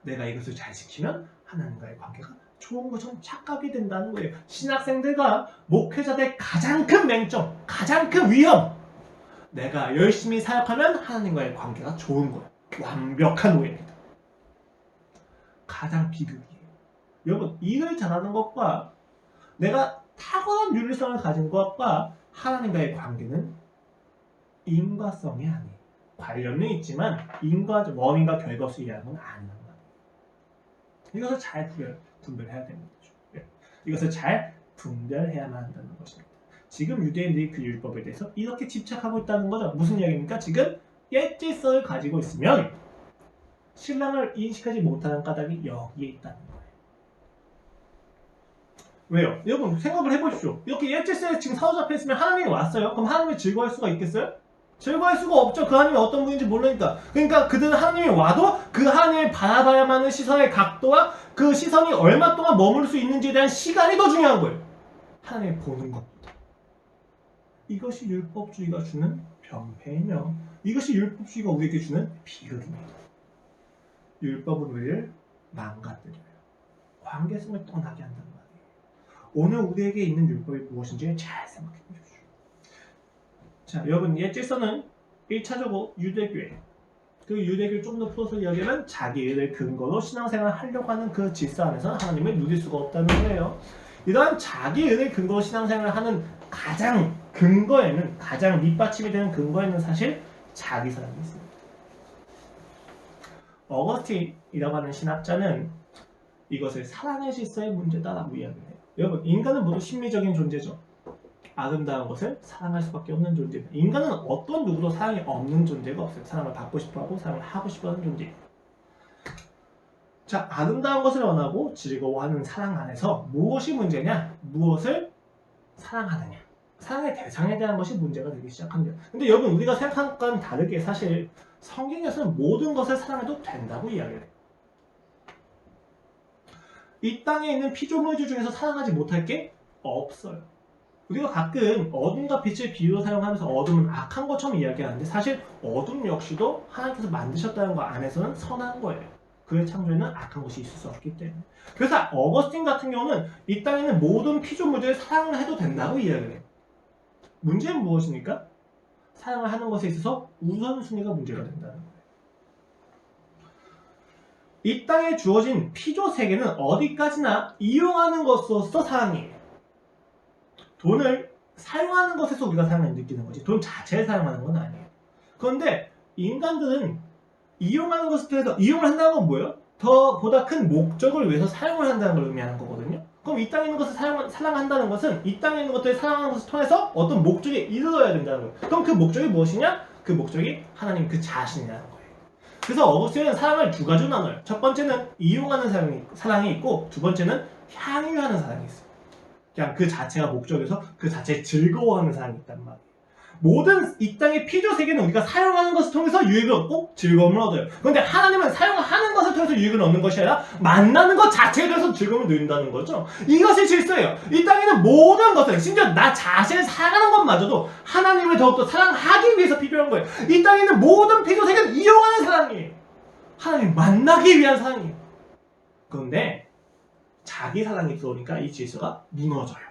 내가 이것을 잘 지키면 하나님과의 관계가 좋은 것처럼 착각이 된다는 거예요. 신학생들과 목회자들의 가장 큰 맹점, 가장 큰 위험. 내가 열심히 사역하면 하나님과의 관계가 좋은 거예요. 완벽한 오해입니다. 가장 비극이에요. 여러분, 일을 잘하는 것과 내가 탁월한 윤리성을 가진 것과 하나님과의 관계는 인과성이 아니에요. 관련은 있지만 원인과 결과 없이 이해하는 건 아니란 말이에요. 이것을 잘 분별해야 되는 거죠. 이것을 잘 분별해야만 한다는 것입니다. 지금 유대인들이 그 율법에 대해서 이렇게 집착하고 있다는 거죠. 무슨 이야기입니까? 지금 옛 질서를 가지고 있으면 신랑을 인식하지 못하는 까닭이 여기에 있다는 거예요. 왜요? 여러분 생각을 해보십시오. 이렇게 옛 질서에 지금 사로잡혀 있으면 하나님이 왔어요. 그럼 하나님이 즐거워할 수가 있겠어요? 즐거워할 수가 없죠. 그 하나님이 어떤 분인지 모르니까. 그러니까 그들은 하나님이 와도 그 하나님을 바라봐야만 하는 시선의 각도와 그 시선이 얼마 동안 머물 수 있는지에 대한 시간이 더 중요한 거예요. 하나님을 보는 것보다. 이것이 율법주의가 주는 병폐이며 이것이 율법주의가 우리에게 주는 비극입니다. 율법은 우리를 망가뜨려요. 관계성을 떠나게 한단 말이에요. 오늘 우리에게 있는 율법이 무엇인지 잘 생각해 보십시오. 자, 여러분 옛 질서는 1차적으로 유대교예요. 그 유대교를 좀 더 풀어서 이야기하면 자기를 근거로 신앙생활을 하려고 하는 그 질서 안에서는 하나님을 누릴 수가 없다는 거예요. 이러한 자기를 근거로 신앙생활을 하는 가장 근거에는, 가장 밑받침이 되는 근거에는 사실 자기사랑이 있습니다. 어거스틴이라고 하는 신학자는 이것을 사랑의 질서의 문제다라고 이야기를 해요. 여러분, 인간은 모두 심리적인 존재죠. 아름다운 것을 사랑할 수밖에 없는 존재입니다. 인간은 어떤 누구도 사랑이 없는 존재가 없어요. 사랑을 받고 싶어하고 사랑을 하고 싶어하는 존재예요. 자, 아름다운 것을 원하고 즐거워하는 사랑 안에서 무엇이 문제냐? 무엇을 사랑하느냐? 사랑의 대상에 대한 것이 문제가 되기 시작합니다. 근데 여러분, 우리가 생각하는 것과는 다르게 사실 성경에서는 모든 것을 사랑해도 된다고 이야기를 해요. 이 땅에 있는 피조물들 중에서 사랑하지 못할 게 없어요. 우리가 가끔 어둠과 빛을 비유로 사용하면서 어둠은 악한 것처럼 이야기하는데 사실 어둠 역시도 하나님께서 만드셨다는 것 안에서는 선한 거예요. 그의 창조에는 악한 것이 있을 수 없기 때문에. 그래서 어거스틴 같은 경우는 이 땅에 있는 모든 피조물들을 사랑을 해도 된다고 이야기를 해요. 문제는 무엇입니까? 사랑을 하는 것에 있어서 우선순위가 문제가 된다는 거예요. 이 땅에 주어진 피조 세계는 어디까지나 이용하는 것으로서 사랑이에요. 돈을 사용하는 것에서 우리가 사랑을 느끼는 거지 돈 자체를 사용하는 건 아니에요. 그런데 인간들은 이용하는 것을 통해서 이용을 한다는 건 뭐예요? 보다 큰 목적을 위해서 사용을 한다는 걸 의미하는 거거든요. 그럼 이 땅에 있는 것을 사랑한다는 것은 이 땅에 있는 것들을 사랑하는 것을 통해서 어떤 목적에 이르러야 된다는 거예요. 그럼 그 목적이 무엇이냐? 그 목적이 하나님 그 자신이라는 거예요. 그래서 어거스틴은 사랑을 두 가지로 나눠요. 첫 번째는 이용하는 사랑이 있고 두 번째는 향유하는 사랑이 있어요. 그냥 그 자체가 목적에서 그 자체에 즐거워하는 사람이 있단 말이에요. 모든 이 땅의 피조 세계는 우리가 사용하는 것을 통해서 유익을 얻고 즐거움을 얻어요. 그런데 하나님은 사용하는 것을 통해서 유익을 얻는 것이 아니라 만나는 것 자체에 대해서 즐거움을 누린다는 거죠. 이것이 질서예요. 이 땅에 있는 모든 것을, 심지어 나 자신을 사랑하는 것마저도 하나님을 더욱더 사랑하기 위해서 필요한 거예요. 이 땅에 있는 모든 피조 세계는 이용하는 사랑이에요. 하나님 만나기 위한 사랑이에요. 그런데 자기 사랑이 들어오니까 이 질서가 무너져요.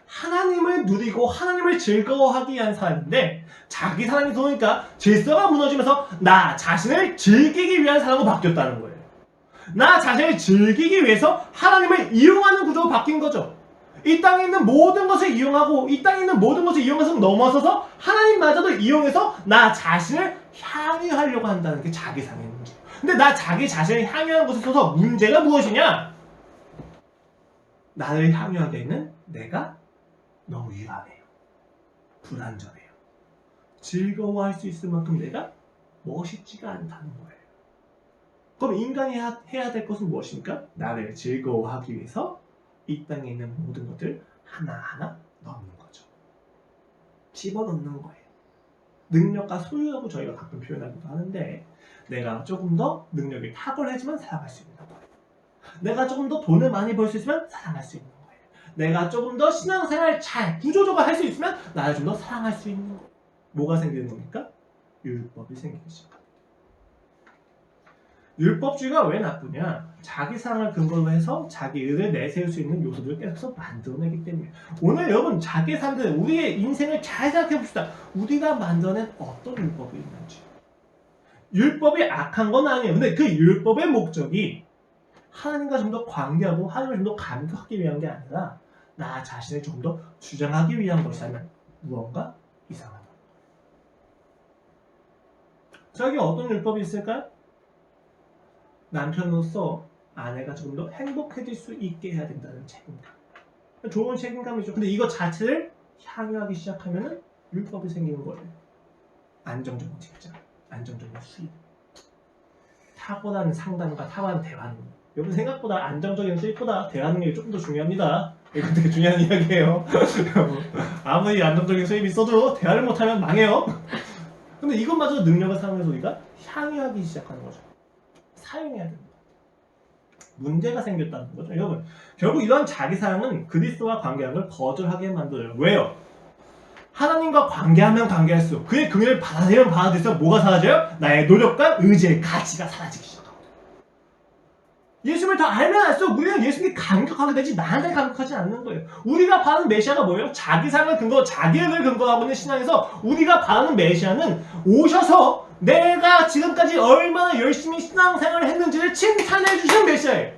하나님을 누리고 하나님을 즐거워하기 위한 사람인데 자기 사랑이 들어오니까 질서가 무너지면서 나 자신을 즐기기 위한 사람으로 바뀌었다는 거예요. 나 자신을 즐기기 위해서 하나님을 이용하는 구조로 바뀐 거죠. 이 땅에 있는 모든 것을 이용하고 이 땅에 있는 모든 것을 이용해서 넘어서서 하나님마저도 이용해서 나 자신을 향유하려고 한다는 게 자기 사랑의 문제. 근데 나 자기 자신을 향유하는 것에 있어서 문제가 무엇이냐? 나를 향유하게 있는 내가 너무 유한해요. 불안정해요. 즐거워할 수 있을 만큼 내가 멋있지가 않다는 거예요. 그럼 인간이 해야 될 것은 무엇입니까? 나를 즐거워하기 위해서 이 땅에 있는 모든 것들 하나하나 넣는 거죠. 집어넣는 거예요. 능력과 소유라고 저희가 가끔 표현하기도 하는데 내가 조금 더 능력이 탁월해지면 사랑할 수 있는 거예요. 내가 조금 더 돈을 많이 벌 수 있으면 사랑할 수 있는 거예요. 내가 조금 더 신앙생활 잘 구조적으로 할 수 있으면 나를 좀 더 사랑할 수 있는 거예요. 뭐가 생기는 겁니까? 율법이 생기기 시작합니다. 율법주의가 왜 나쁘냐? 자기 사랑을 근거로 해서 자기 의를 내세울 수 있는 요소들을 계속 만들어내기 때문에. 오늘 여러분 자기 삶들 우리의 인생을 잘 생각해 봅시다. 우리가 만들어낸 어떤 율법이 있는지. 율법이 악한 건 아니에요. 근데 그 율법의 목적이 하나님과 좀 더 관계하고 하나님을 좀 더 감격하기 위한 게 아니라 나 자신을 좀 더 주장하기 위한 것이라면 무언가 이상하다. 저기 어떤 율법이 있을까요? 남편으로서 아내가 조금 더 행복해질 수 있게 해야 된다는 책임감. 좋은 책임감이죠. 근데 이거 자체를 향유하기 시작하면 율법이 생기는 거예요. 안정적인 직장, 안정적인 수입, 탁월한 상담과 탁월한 대화는. 여러분 생각보다 안정적인 수입보다 대화는 게 좀 더 중요합니다. 이거 되게 중요한 이야기예요. 아무리 안정적인 수입이 있어도 대화를 못하면 망해요. 근데 이것마저 능력을 사용해서 우리가 향유하기 시작하는 거죠. 사용해야 됩니다. 문제가 생겼다는 거죠. 여러분 결국 이러한 자기사랑은 그리스도와 관계하는 걸 거절하게 만들어요. 왜요? 하나님과 관계하면 관계할수록 그의 긍휼을 받아들이면 받아들일수록 뭐가 사라져요? 나의 노력과 의지의 가치가 사라지기 시작합니다. 예수님을 더 알면 알수록 우리는 예수님이 감격하게 되지 나한테 감격하지 않는 거예요. 우리가 바라는 메시아가 뭐예요? 자기 사랑을 근거, 자기 의를 근거로 하고 있는 신앙에서 우리가 바라는 메시아는 오셔서 내가 지금까지 얼마나 열심히 신앙생활을 했는지를 칭찬해 주시는 메시아예요.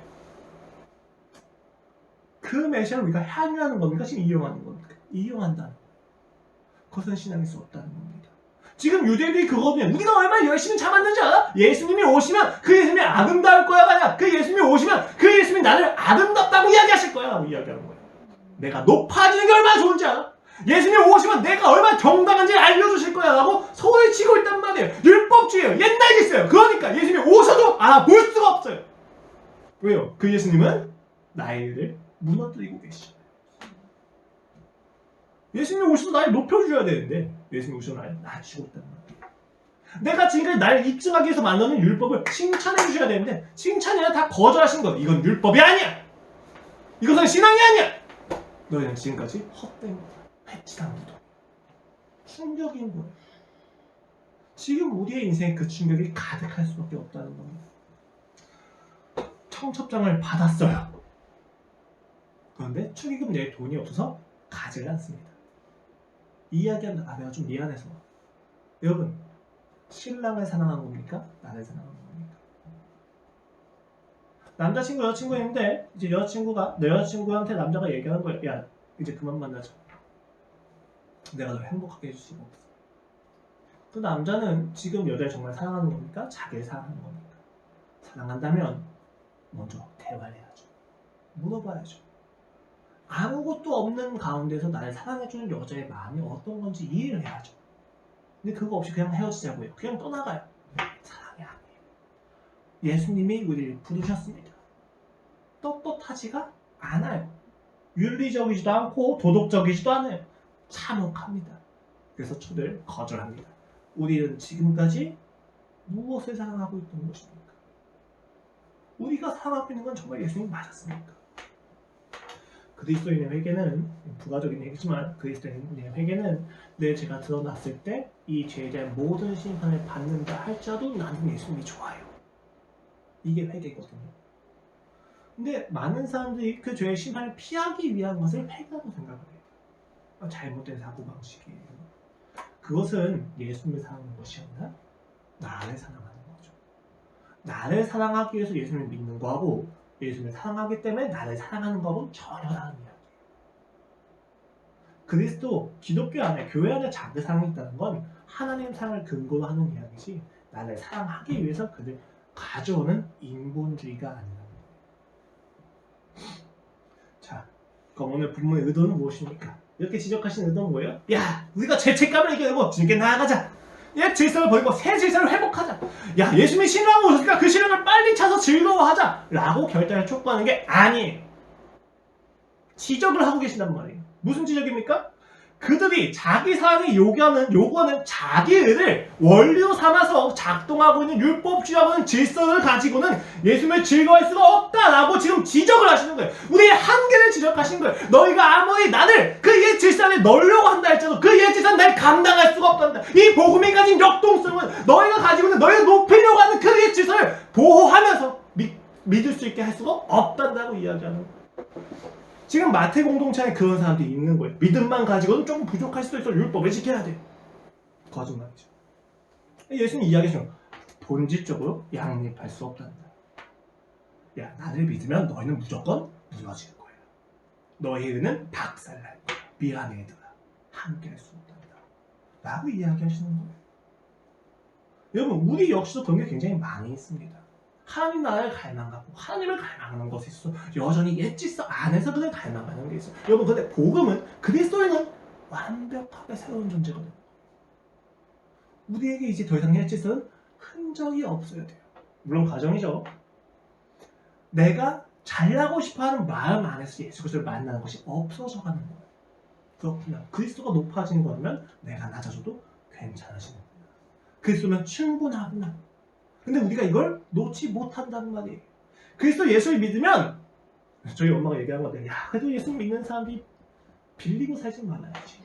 그 메시아를 우리가 향유하는 겁니까? 지금 이용하는 겁니까? 이용한다는 거예요. 그것은 신앙일 수 없다는 겁니다. 지금 유대인들이 그거거든요. 우리가 얼마나 열심히 참았는지 알아? 예수님이 오시면 그 예수님이 아름다울 거야가 아니라 그 예수님이 오시면 그 예수님이 나를 아름답다고 이야기하실 거야 라고 이야기하는 거예요. 내가 높아지는 게 얼마나 좋은지 알아? 예수님이 오시면 내가 얼마나 정당한지 알려주실 거야 라고 소리 치고 있단 말이에요. 율법주의예요. 옛날에 있어요. 그러니까 예수님이 오셔도 알아볼 수가 없어요. 왜요? 그 예수님은 나의 일을 무너뜨리고 계시죠. 예수님이 오셔서 나를 높여줘야 되는데 예수님이 오셔서 나를 낮추고 있단 말이에요. 내가 지금까지 나를 입증하기 위해서 만드는 율법을 칭찬해 주셔야 되는데 칭찬이 아니라 다 거절하신 거예요. 이건 율법이 아니야. 이것은 신앙이 아니야. 너희는 지금까지 헛된 거야. 해치한 거다. 충격인 거예요. 지금 우리의 인생에 그 충격이 가득할 수밖에 없다는 겁니다. 청첩장을 받았어요. 그런데 축의금 낼 돈이 없어서 가지를 않습니다. 이야기한다. 내가 좀 미안해서. 여러분, 신랑을 사랑한 겁니까? 나를 사랑한 겁니까? 남자친구, 여자친구 있는데 이제 여자친구가 내 여자친구한테 남자가 얘기하는 거예요. 야, 이제 그만 만나자. 내가 널 행복하게 해줄 수가 없어. 그 남자는 지금 여자를 정말 사랑하는 겁니까? 자기를 사랑하는 겁니까? 사랑한다면 먼저 대화를 해야죠. 물어봐야죠. 아무것도 없는 가운데서 나를 사랑해주는 여자의 마음이 어떤 건지 이해를 해야죠. 근데 그거 없이 그냥 헤어지자고요. 그냥 떠나가요. 사랑이 아니에요. 예수님이 우리를 부르셨습니다. 떳떳하지가 않아요. 윤리적이지도 않고 도덕적이지도 않아요. 참혹합니다. 그래서 초대를 거절합니다. 우리는 지금까지 무엇을 사랑하고 있던 것입니까? 우리가 사랑하고 있는 건 정말 예수님 맞았습니까? 그리스도인의 회개는 부가적인 얘기지만 그리스도인의 회개는 내 죄가 드러났을 때 이 죄에 대한 모든 심판을 받는다 할지라도 나는 예수님이 좋아요. 이게 회개거든요. 근데 많은 사람들이 그 죄의 심판을 피하기 위한 것을 회개라고 생각을 해요. 잘못된 사고방식이에요. 그것은 예수님을 사랑하는 것이 아니라 나를 사랑하는 거죠. 나를 사랑하기 위해서 예수님을 믿는 거하고 예수님을 사랑하기 때문에 나를 사랑하는 거하고는 전혀 다른 이야기예요. 그리스도, 기독교 안에, 교회 안에 자기 사랑이 있다는 건 하나님 사랑을 근거로 하는 이야기지 나를 사랑하기 위해서 그를 가져오는 인본주의가 아니라는 거예요. 자, 그럼 오늘 본문의 의도는 무엇입니까? 이렇게 지적하신 의도는 뭐예요? 야, 우리가 죄책감을 이겨내고 주님께 나아가자. 옛 질서를 버리고 새 질서를 회복하자. 야, 예수님이 신랑을 오셨으니까 그 신랑을 빨리 차서 즐거워하자 라고 결단을 촉구하는 게 아니에요. 지적을 하고 계신단 말이에요. 무슨 지적입니까? 그들이 자기 사람이 요구하는 자기 의를 원리로 삼아서 작동하고 있는 율법주의라고 하는 질서를 가지고는 예수님을 즐거워할 수가 없다라고 지금 지적을 하시는 거예요. 우리의 한계를 지적하시는 거예요. 너희가 아무리 나를 그 옛 질서 안에 넣으려고 한다 할지라도 그 옛 질서는 날 감당할 수가 없단다. 이 복음이 가진 역동성은 너희가 가지고 있는 너희가 높이려고 하는 그 옛 질서를 보호하면서 믿을 수 있게 할 수가 없단다고 이야기하는 거예요. 지금 마태 공동체 안에 그런 사람들이 있는 거예요. 믿음만 가지고는 조금 부족할 수도 있어. 율법을 지켜야 돼. 거짓말이죠. 예수님 이야기하시면 본질적으로 양립할 수 없단다. 야, 나를 믿으면 너희는 무조건 무너질 거야. 너희 의는 박살날 거야. 미안해 얘들아. 함께 할 수 없단다. 라고 이야기하시는 거예요. 여러분, 우리 역시도 그런 게 굉장히 많이 있습니다. 하나님 나라를 갈망하고 하나님을 갈망하는 것이 있어. 여전히 옛 질서 안에서 그를 갈망하는 게 있어. 여러분, 근데 복음은 그리스도인은 완벽하게 새로운 존재거든요. 우리에게 이제 더 이상 옛 질서는 흔적이 없어야 돼요. 물론 과정이죠. 내가 잘나고 싶어하는 마음 안에서 예수 그리스도를 만나는 것이 없어져가는 거예요. 그렇구나. 그리스도가 높아지는 거면 내가 낮아져도 괜찮아지는 거야. 그리스도면 충분하구나. 근데 우리가 이걸 놓지 못한다는 말이에요. 그리스도 예수를 믿으면 저희 엄마가 얘기한 건데, 야, 그래도 예수 믿는 사람들이 빌리고 살지 말아야지.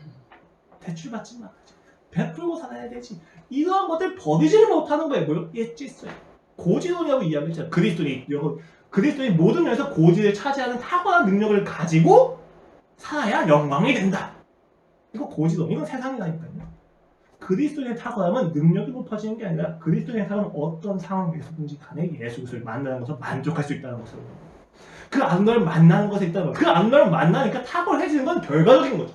대출 받지 말아야지. 베풀고 살아야 되지. 이러한 것들 버리지를 못하는 거예요. 뭐요? 옛 질서예요. 고지론이라고 이야기했잖아요. 그리스도인이 모든 면에서 고지를 차지하는 탁월한 능력을 가지고 살아야 영광이 된다. 이거 고지론. 이건 세상이라니까요. 그리스도인의 탁월함은 능력이 높아지는 게 아니라 그리스도인의 탁월함은 어떤 상황에서든지 간에 예수 그리스도를 만나는 것을 만족할 수 있다는 것을, 그 아름다움을 만나는 것에 있다는 것, 그 아름다움을 만나니까 탁월해지는 건 결과적인 거죠.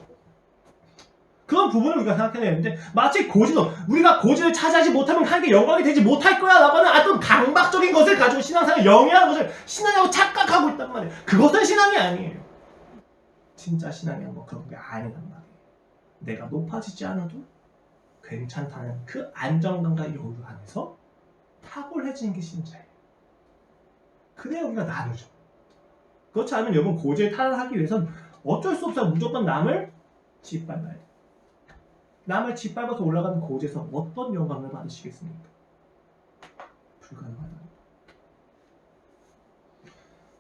그런 부분을 우리가 생각해야 되는데, 마치 고지론, 우리가 고지를 차지하지 못하면 하나님께 영광이 되지 못할 거야 라고 하는 어떤 강박적인 것을 가지고 신앙생활을 영위하는 것을 신앙이라고 착각하고 있단 말이에요. 그것은 신앙이 아니에요. 진짜 신앙이란 건 그런 게 아니란 말이에요. 내가 높아지지 않아도 괜찮다는 그 안정감과 여유 안에서 탁월해지는 게 신자예요. 그래야 우리가 나누죠. 그렇지 않으면 여러분, 고지를 탈환하기 위해서는 어쩔 수 없어요. 무조건 남을 짓밟아야 돼요. 남을 짓밟아서 올라가는 고지에서 어떤 영광을 받으시겠습니까? 불가능하다.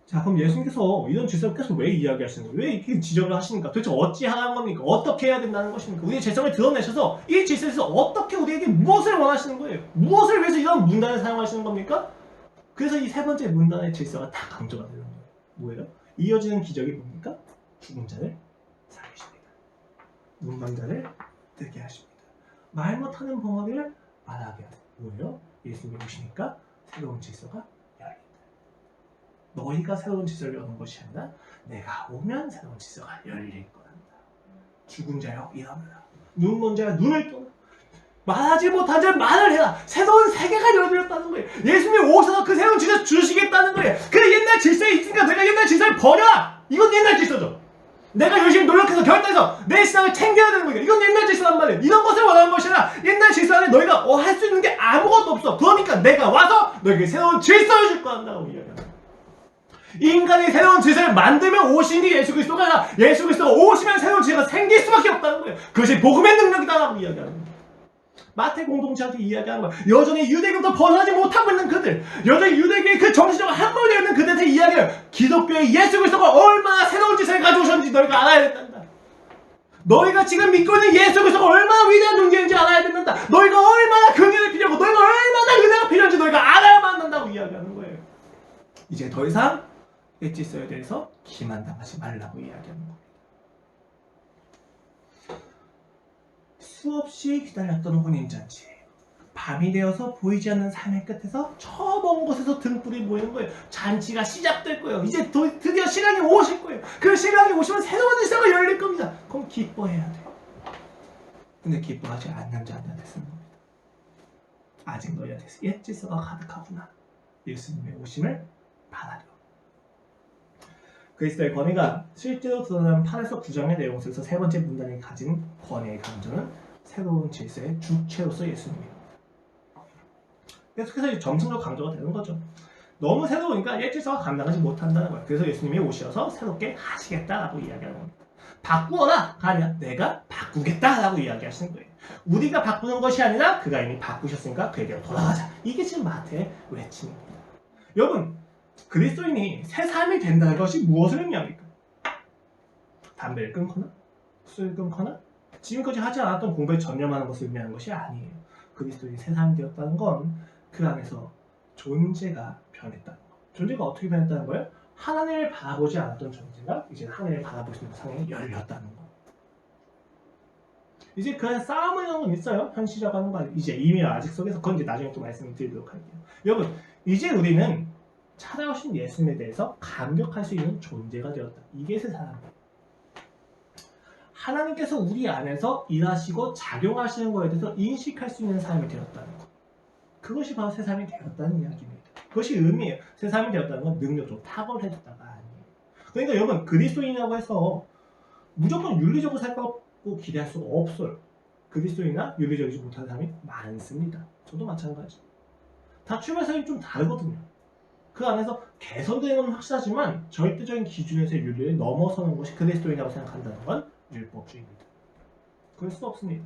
자, 그럼 예수님께서 이런 질서를 계속 왜 이야기하시는 거예요? 왜 이렇게 지적을 하십니까? 도대체 어찌 하라는 겁니까? 어떻게 해야 된다는 것입니까? 우리의 재성을 드러내셔서 이 질서에서 어떻게 우리에게 무엇을 원하시는 거예요? 무엇을 위해서 이런 문단을 사용하시는 겁니까? 그래서 이 세 번째 문단의 질서가 다 강조가 되는 거예요. 뭐예요? 이어지는 기적이 뭡니까? 죽은 자를 살리십니다. 눈먼 자를 뜨게 하십니다. 말 못하는 벙어리를 말하게 하세요. 뭐예요? 예수님이 오시니까 새로운 질서가 열린다. 너희가 새로운 질서를 여는 것이 아니라 내가 오면 새로운 질서가 열릴 거란다. 죽은 자여 일어나라. 눈먼 자여 눈을 떠라. 말하지 못한 자를 말을 해라. 새로운 세계가 열렸다는 거예요. 예수님이 오셔서 그 새로운 질서 주시겠다는 거예요. 그 옛날 질서에 있으니까 내가 옛날 질서를 버려라. 이건 옛날 질서죠. 내가 열심히 노력해서 결단해서 내 신앙을 챙겨야 되는 거예요. 이건 옛날 질서란 말이에요. 이런 것을 원하는 것이 아니라 옛날 질서 안에 너희가 할 수 있는 게 아무것도 없어. 그러니까 내가 와서 너에게 새로운 질서를 줄 거란다고 이야기합니다. 인간이 새로운 질서를 만들면 오신 게 예수 그리스도가 아니라 예수 그리스도가 오시면 새로운 질서가 생길 수밖에 없다는 거예요. 그것이 복음의 능력이다라고 이야기하는 거예요. 마태 공동체한테 이야기하는 거예요. 여전히 유대교부터 벗어나지 못하고 있는 그들, 여전히 유대교의 그 정신적으로 함몰되어 있는 그들한테 이야기해요. 기독교의 예수 그리스도가 얼마나 새로운 질서를 가져오셨는지 너희가 알아야 된다. 너희가 지금 믿고 있는 예수 그리스도가 얼마나 위대한 존재인지 알아야 된다. 너희가 얼마나 긍휼이 필요하고 너희가 얼마나 은혜가 필요한지 너희가 알아야만 한다고 이야기하는 거예요. 이제 더 이상 옛 질서에 대해서 기만당하지 말라고 이야기하는 겁니다. 수없이 기다렸던 혼인잔치, 밤이 되어서 보이지 않는 삶의 끝에서 저 먼 곳에서 등불이 보이는 거예요. 잔치가 시작될 거예요. 이제 드디어 신랑이 오실 거예요. 그 신랑이 오시면 새로운 질서가 열릴 겁니다. 그럼 기뻐해야 돼요. 근데 기뻐하지 않는 자들한테 쓰는 겁니다. 아직 너희한테서 옛 질서가 가득하구나. 예수님의 오심을 바라려. 그리스도의 권위가 실제로 드러나는 8에서 9장의 내용 속에서 세 번째 문단이 가진 권위의 강조는 새로운 질서의 주체로서 예수님입니다. 계속해서 점층적으로 강조가 되는 거죠. 너무 새로우니까 옛 질서가 감당하지 못한다는 거예요. 그래서 예수님이 오셔서 새롭게 하시겠다라고 이야기하는 겁니다. 바꾸어라가 아니라 내가 바꾸겠다라고 이야기하시는 거예요. 우리가 바꾸는 것이 아니라 그가 이미 바꾸셨으니까 그에게로 돌아가자. 이게 지금 마태의 외침입니다. 여러분, 그리스도인이 새 삶이 된다는 것이 무엇을 의미합니까? 담배를 끊거나 술을 끊거나 지금까지 하지 않았던 공부에 전념하는 것을 의미하는 것이 아니에요. 그리스도인이 새 삶이 되었다는 건 그 안에서 존재가 변했다는 거. 존재가 어떻게 변했다는 거예요? 하나님을 바라보지 않았던 존재가 이제 하나님을 바라볼 수 있는 상황이 열렸다는 거. 이제 그 안에 싸움을 하는 건 있어요. 현실이라고 하는 거 이제 이미 아직 속에서 그건 이제 나중에 또 말씀을 드리도록 할게요. 여러분, 이제 우리는 찾아오신 예수님에 대해서 감격할 수 있는 존재가 되었다. 이게 새 사람이에요. 하나님께서 우리 안에서 일하시고 작용하시는 것에 대해서 인식할 수 있는 삶이 되었다는 것. 그것이 바로 새 삶이 되었다는 이야기입니다. 그것이 의미예요. 새 삶이 되었다는 건 능력으로 탁월해졌다가 아니에요. 그러니까 여러분, 그리스도인이라고 해서 무조건 윤리적으로 살 거고 기대할 수가 없어요. 그리스도인이나 윤리적이지 못한 사람이 많습니다. 저도 마찬가지. 다 출발 사람이 좀 다르거든요. 그 안에서 개선되는 건 확실하지만 절대적인 기준에서의 윤리를 넘어서는 것이 그리스도인이라고 생각한다는 건 율법주의입니다. 그럴 수 없습니다.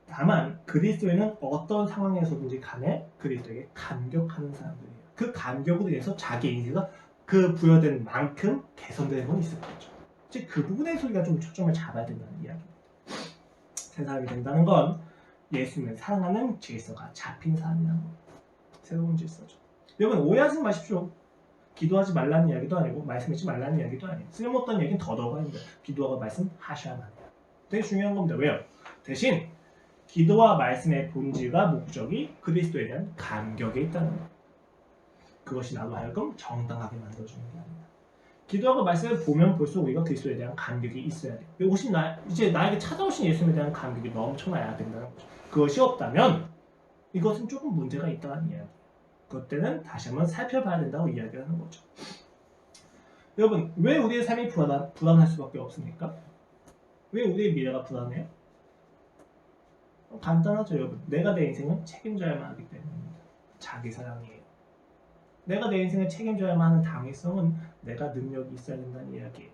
다만 그리스도인은 어떤 상황에서든지 간에 그리스도에게 감격하는 사람들이에요. 그 감격으로 인해서 자기 인생과 그 부여된 만큼 개선되는 건 있을 거죠. 즉 그 부분에서 우리가 좀 초점을 잡아야 된다는 이야기입니다. 새 사람이 된다는 건 예수님을 사랑하는 질서가 잡힌 사람이라는 겁니다. 새로운 질서죠. 여러분, 오해하지 마십시오. 기도하지 말라는 이야기도 아니고 말씀 읽지 말라는 이야기도 아니에요. 쓸모없다는 얘기는 더더욱 아닙니다. 기도하고 말씀하셔야만 해요. 되게 중요한 겁니다. 왜요? 대신 기도와 말씀의 본질과 목적이 그리스도에 대한 감격에 있다는 것. 그것이 나도 하여금 정당하게 만들어주는 게 아닙니다. 기도하고 말씀을 보면 볼수록 우리가 그리스도에 대한 감격이 있어야 돼요. 이것이 이제 나에게 찾아오신 예수님에 대한 감격이 넘쳐나야 된다는 거죠. 그것이 없다면 이것은 조금 문제가 있다는 이야기예요. 그때는 다시 한번 살펴봐야 된다고 이야기하는 거죠. 여러분, 왜 우리의 삶이 불안할 수밖에 없습니까? 왜 우리의 미래가 불안해요? 간단하죠, 여러분. 내가 내 인생을 책임져야만 하기 때문입니다. 자기 사랑이에요. 내가 내 인생을 책임져야만 하는 당위성은 내가 능력이 있어야 된다는 이야기예요.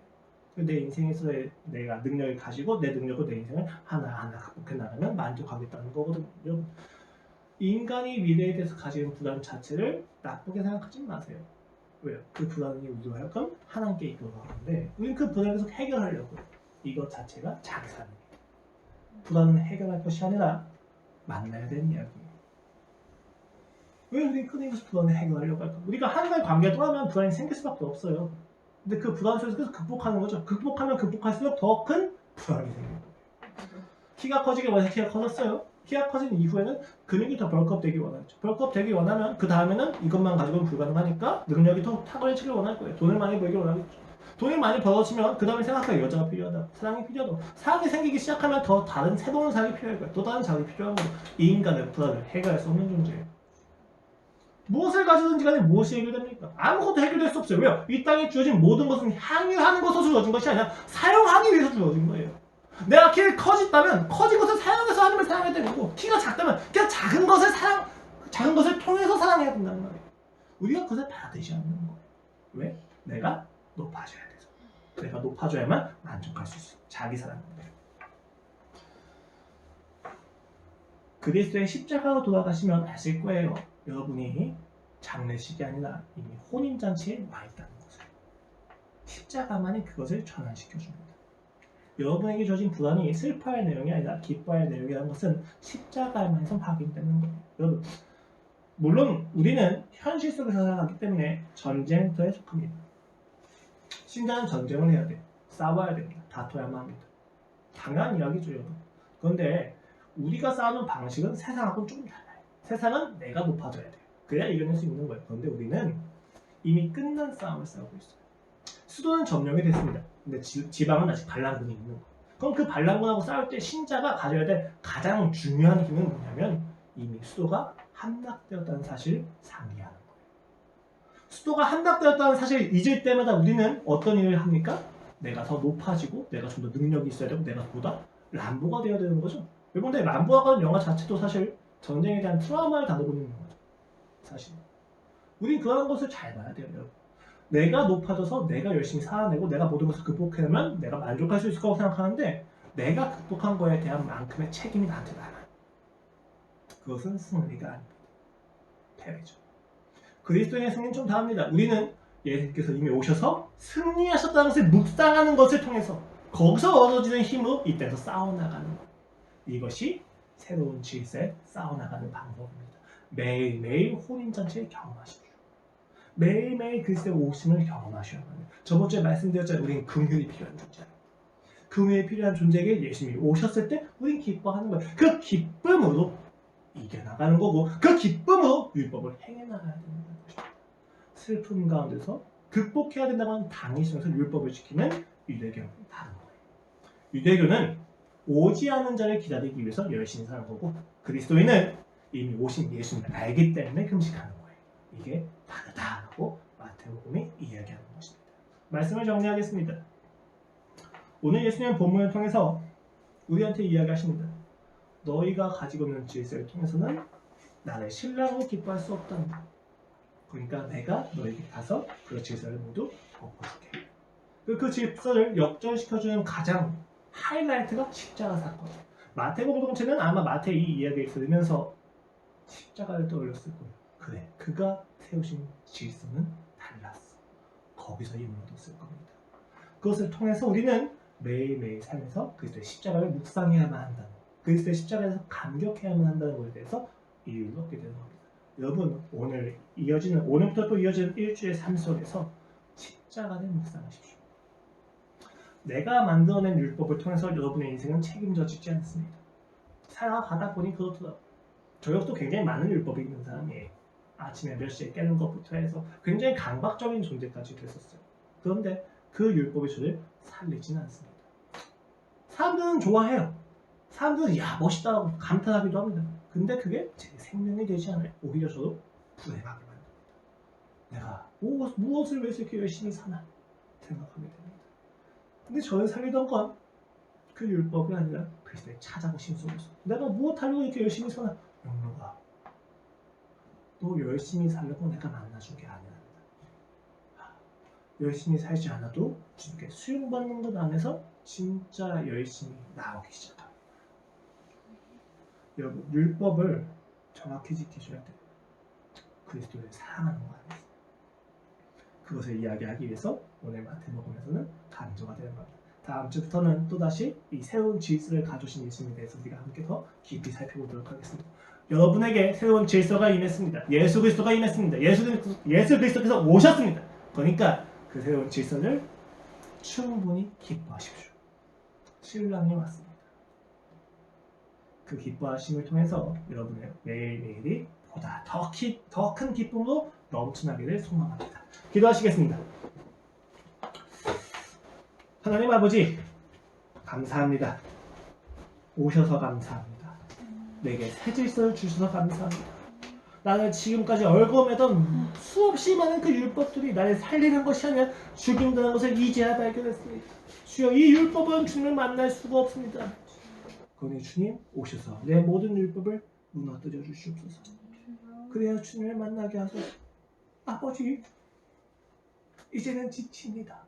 내 인생에서의 내가 능력을 가지고 내 능력으로 내 인생을 하나하나 극복해 나가면 만족하겠다는 거거든요. 여러분, 인간이 미래에 대해서 가지는 불안 자체를 나쁘게 생각하지 마세요. 왜요? 그 불안이 우리로 하여금 하나님께 이끌어가는데 우리는 그 불안을 계속 해결하려고 해요. 이것 자체가 자기 사랑이에요. 불안은 해결할 것이 아니라 만나야 되는 이야기예요. 왜 우리 끊임없이 불안을 해결하려고 할까? 우리가 하나님과의 관계가 떠나면 불안이 생길 수밖에 없어요. 근데 그 불안 속에서 계속 극복하는 거죠. 극복하면 극복할수록 더 큰 불안이 생기는 거예요. 키가 커지기 원해서 키가 커졌어요. 키가 커진 이후에는 근육이 더 벌크업 되기 원하죠. 벌크업 되기 원하면 그 다음에는 이것만 가지고는 불가능하니까 능력이 더 탁월해지길 원할 거예요. 돈을 많이 벌길 원하겠죠. 돈이 많이 벌어지면 그 다음에 생각할 여자가 필요하다. 사랑이 필요하다. 사랑이 생기기 시작하면 더 다른 새로운 사랑이 필요할 거예요. 또 다른 자극이 필요한 거죠. 이 인간의 불안을 해결할 수 없는 존재예요. 무엇을 가지든지 간에 무엇이 해결됩니까? 아무것도 해결될 수 없어요. 왜요? 이 땅에 주어진 모든 것은 향유하는 것으로 주어진 것이 아니라 사용하기 위해서 주어진 거예요. 내가 키를 커졌다면 커진 것을 사용해서 하나님을 사랑해야 되는 거고, 키가 작다면 그냥 작은 것을 통해서 사랑해야 된다는 말이에요. 우리가 그것을 받아들이지 않는 거예요. 왜? 내가 높아져야 돼서. 내가 높아져야만 만족할 수 있어. 자기 사랑입니다. 그리스도의 십자가로 돌아가시면 아실 거예요. 여러분이 장례식이 아니라 이미 혼인잔치에 와 있다는 것을. 십자가만이 그것을 전환시켜줍니다. 여러분에게 주어진 불안이 슬퍼할 내용이 아니라 기뻐할 내용이라는 것은 십자가에만서 확인되는 거예요. 여러분, 물론 우리는 현실 속에서 살아가기 때문에 전쟁터에 속합니다. 신자는 전쟁을 해야 돼요. 싸워야 됩니다. 다퉈야만 합니다. 당연한 이야기죠, 여러분. 그런데 우리가 싸우는 방식은 세상하고는 조금 달라요. 세상은 내가 높아져야 돼요. 그래야 이겨낼 수 있는 거예요. 그런데 우리는 이미 끝난 싸움을 싸우고 있어요. 수도는 점령이 됐습니다. 근데 지방은 아직 반란군이 있는 거예요. 그럼 그 반란군하고 싸울 때 신자가 가져야 될 가장 중요한 힘은 뭐냐면 이미 수도가 함락되었다는 사실을 상기하는 거예요. 수도가 함락되었다는 사실을 잊을 때마다 우리는 어떤 일을 합니까? 내가 더 높아지고 내가 좀 더 능력이 있어야 되고 내가 보다 람보가 되어야 되는 거죠. 여러분, 근데 람보라고 하는 영화 자체도 사실 전쟁에 대한 트라우마를 다루고 있는 거죠. 사실 우린 그런 것을 잘 봐야 돼요. 여러분. 내가 높아져서 내가 열심히 살아내고 내가 모든 것을 극복해내면 내가 만족할 수 있을 거라고 생각하는데 내가 극복한 거에 대한 만큼의 책임이 나한테 남아. 그것은 승리가 아닙니다. 패배죠. 그리스도인의 승리는 좀 다릅니다. 우리는 예수님께서 이미 오셔서 승리하셨다는 것을 묵상하는 것을 통해서 거기서 얻어지는 힘으로 이때서 싸워나가는 것. 이것이 새로운 질서에 싸워나가는 방법입니다. 매일매일 혼인잔치를 경험하십시오. 매일매일 그리스도의 오심을 경험하셔야 합니다. 저번 주에 말씀드렸잖아요. 우리는 긍휼이 필요한 존재예요. 긍휼이 필요한 존재에게 예수님이 오셨을 때 우리는 기뻐하는 거예요. 그 기쁨으로 이겨나가는 거고 그 기쁨으로 율법을 행해나가야 되는 것입니다. 슬픔 가운데서 극복해야 된다고 하는 당위 속에서 율법을 지키는 유대교는 다른 거예요. 유대교는 오지 않은 자를 기다리기 위해서 열심히 사는 거고 그리스도인은 이미 오신 예수님을 알기 때문에 금식하는 거예요. 이게 다르다라고 마태복음이 이야기하는 것입니다. 말씀을 정리하겠습니다. 오늘 예수님의 본문을 통해서 우리한테 이야기하십니다. 너희가 가지고 있는 질서를 통해서는 나를 신랑으로 기뻐할 수 없단다. 그러니까 내가 너에게 가서 그 질서를 모두 엎어줄게. 그 질서를 역전시켜주는 가장 하이라이트가 십자가 사건이에요. 마태복음 공체는 아마 마태 이 이야기를 들으면서 십자가를 떠올렸을 거예요. 그래, 그가 세우신 질서는 달랐어. 거기서 힘을 얻었을 겁니다. 그것을 통해서 우리는 매일매일 삶에서 그리스도의 십자가를 묵상해야만 한다는, 그리스도의 십자가에서 감격해야만 한다는 것에 대해서 이유를 얻게 되는 겁니다. 여러분, 오늘부터 또 이어지는 일주일의 삶 속에서 십자가를 묵상하십시오. 내가 만들어낸 율법을 통해서 여러분의 인생은 책임져지지 않습니다. 살아가다 보니 그렇더라고요. 저 역도 굉장히 많은 율법이 있는 사람이에요. 아침에 몇 시에 깨는 것부터 해서 굉장히 강박적인 존재까지 됐었어요. 그런데 그 율법이 저를 살리진 않습니다. 사람들은 좋아해요. 사람들은 야 멋있다고 감탄하기도 합니다. 근데 그게 제 생명이 되지 않아요. 오히려 저도 불행하게 만듭니다. 내가 무엇을 위해서 이렇게 열심히 사나 생각하게 됩니다. 근데 저를 살리던 건 그 율법이 아니라 그리스도의 찾아오신 속에서 내가 무엇 하려고 이렇게 열심히 사나? 영로가 또 열심히 살려고 내가 만나준 게 아니라 열심히 살지 않아도 주님께 수용받는 것 안에서 진짜 열심히 나오기 시작합니다. 여러분, 율법을 정확히 지키셔야 돼요. 그리스도를 사랑하는 것 안에서. 그것을 이야기하기 위해서 오늘 마태복음에서는 강조가 되는 겁니다. 다음 주부터는 또다시 이 새로운 질서를 가져오신 예수님에 대해서 우리가 함께 더 깊이 살펴보도록 하겠습니다. 여러분에게 새로운 질서가 임했습니다. 예수 그리스도가 임했습니다. 예수 그리스도께서 오셨습니다. 그러니까 그 새로운 질서를 충분히 기뻐하십시오. 신랑이 왔습니다. 그 기뻐하심을 통해서 여러분의 매일매일이 보다 더 큰 기쁨으로 넘쳐나기를 소망합니다. 기도하시겠습니다. 하나님 아버지, 감사합니다. 오셔서 감사합니다. 내게 새 질서를 주셔서 감사합니다. 나는 지금까지 얽어매던 수없이 많은 그 율법들이 나를 살리는 것이 아니라 죽인다는 것을 이제야 발견했습니다. 주여, 이 율법은 주님을 만날 수가 없습니다. 그러니 주님 오셔서 내 모든 율법을 무너뜨려 주시옵소서. 그래야 주님을 만나게 하소서. 아버지, 이제는 지칩니다.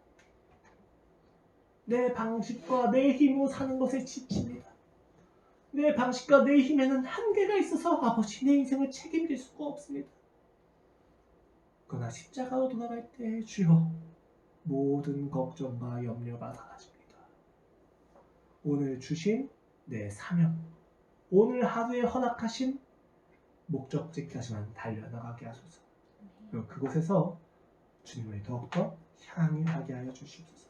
내 방식과 내 힘으로 사는 것에 지칩니다. 내 방식과 내 힘에는 한계가 있어서 아버지 내 인생을 책임질 수가 없습니다. 그러나 십자가로 돌아갈 때 주여 모든 걱정과 염려가 사라집니다. 오늘 주신 내 사명, 오늘 하루에 허락하신 목적지까지만 달려나가게 하소서. 그리고 그곳에서 주님을 더욱더 향하게 하여 주시옵소서.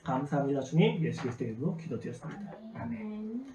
감사합니다. 주님, 예수 그리스도의 이름으로 기도드렸습니다. 아멘.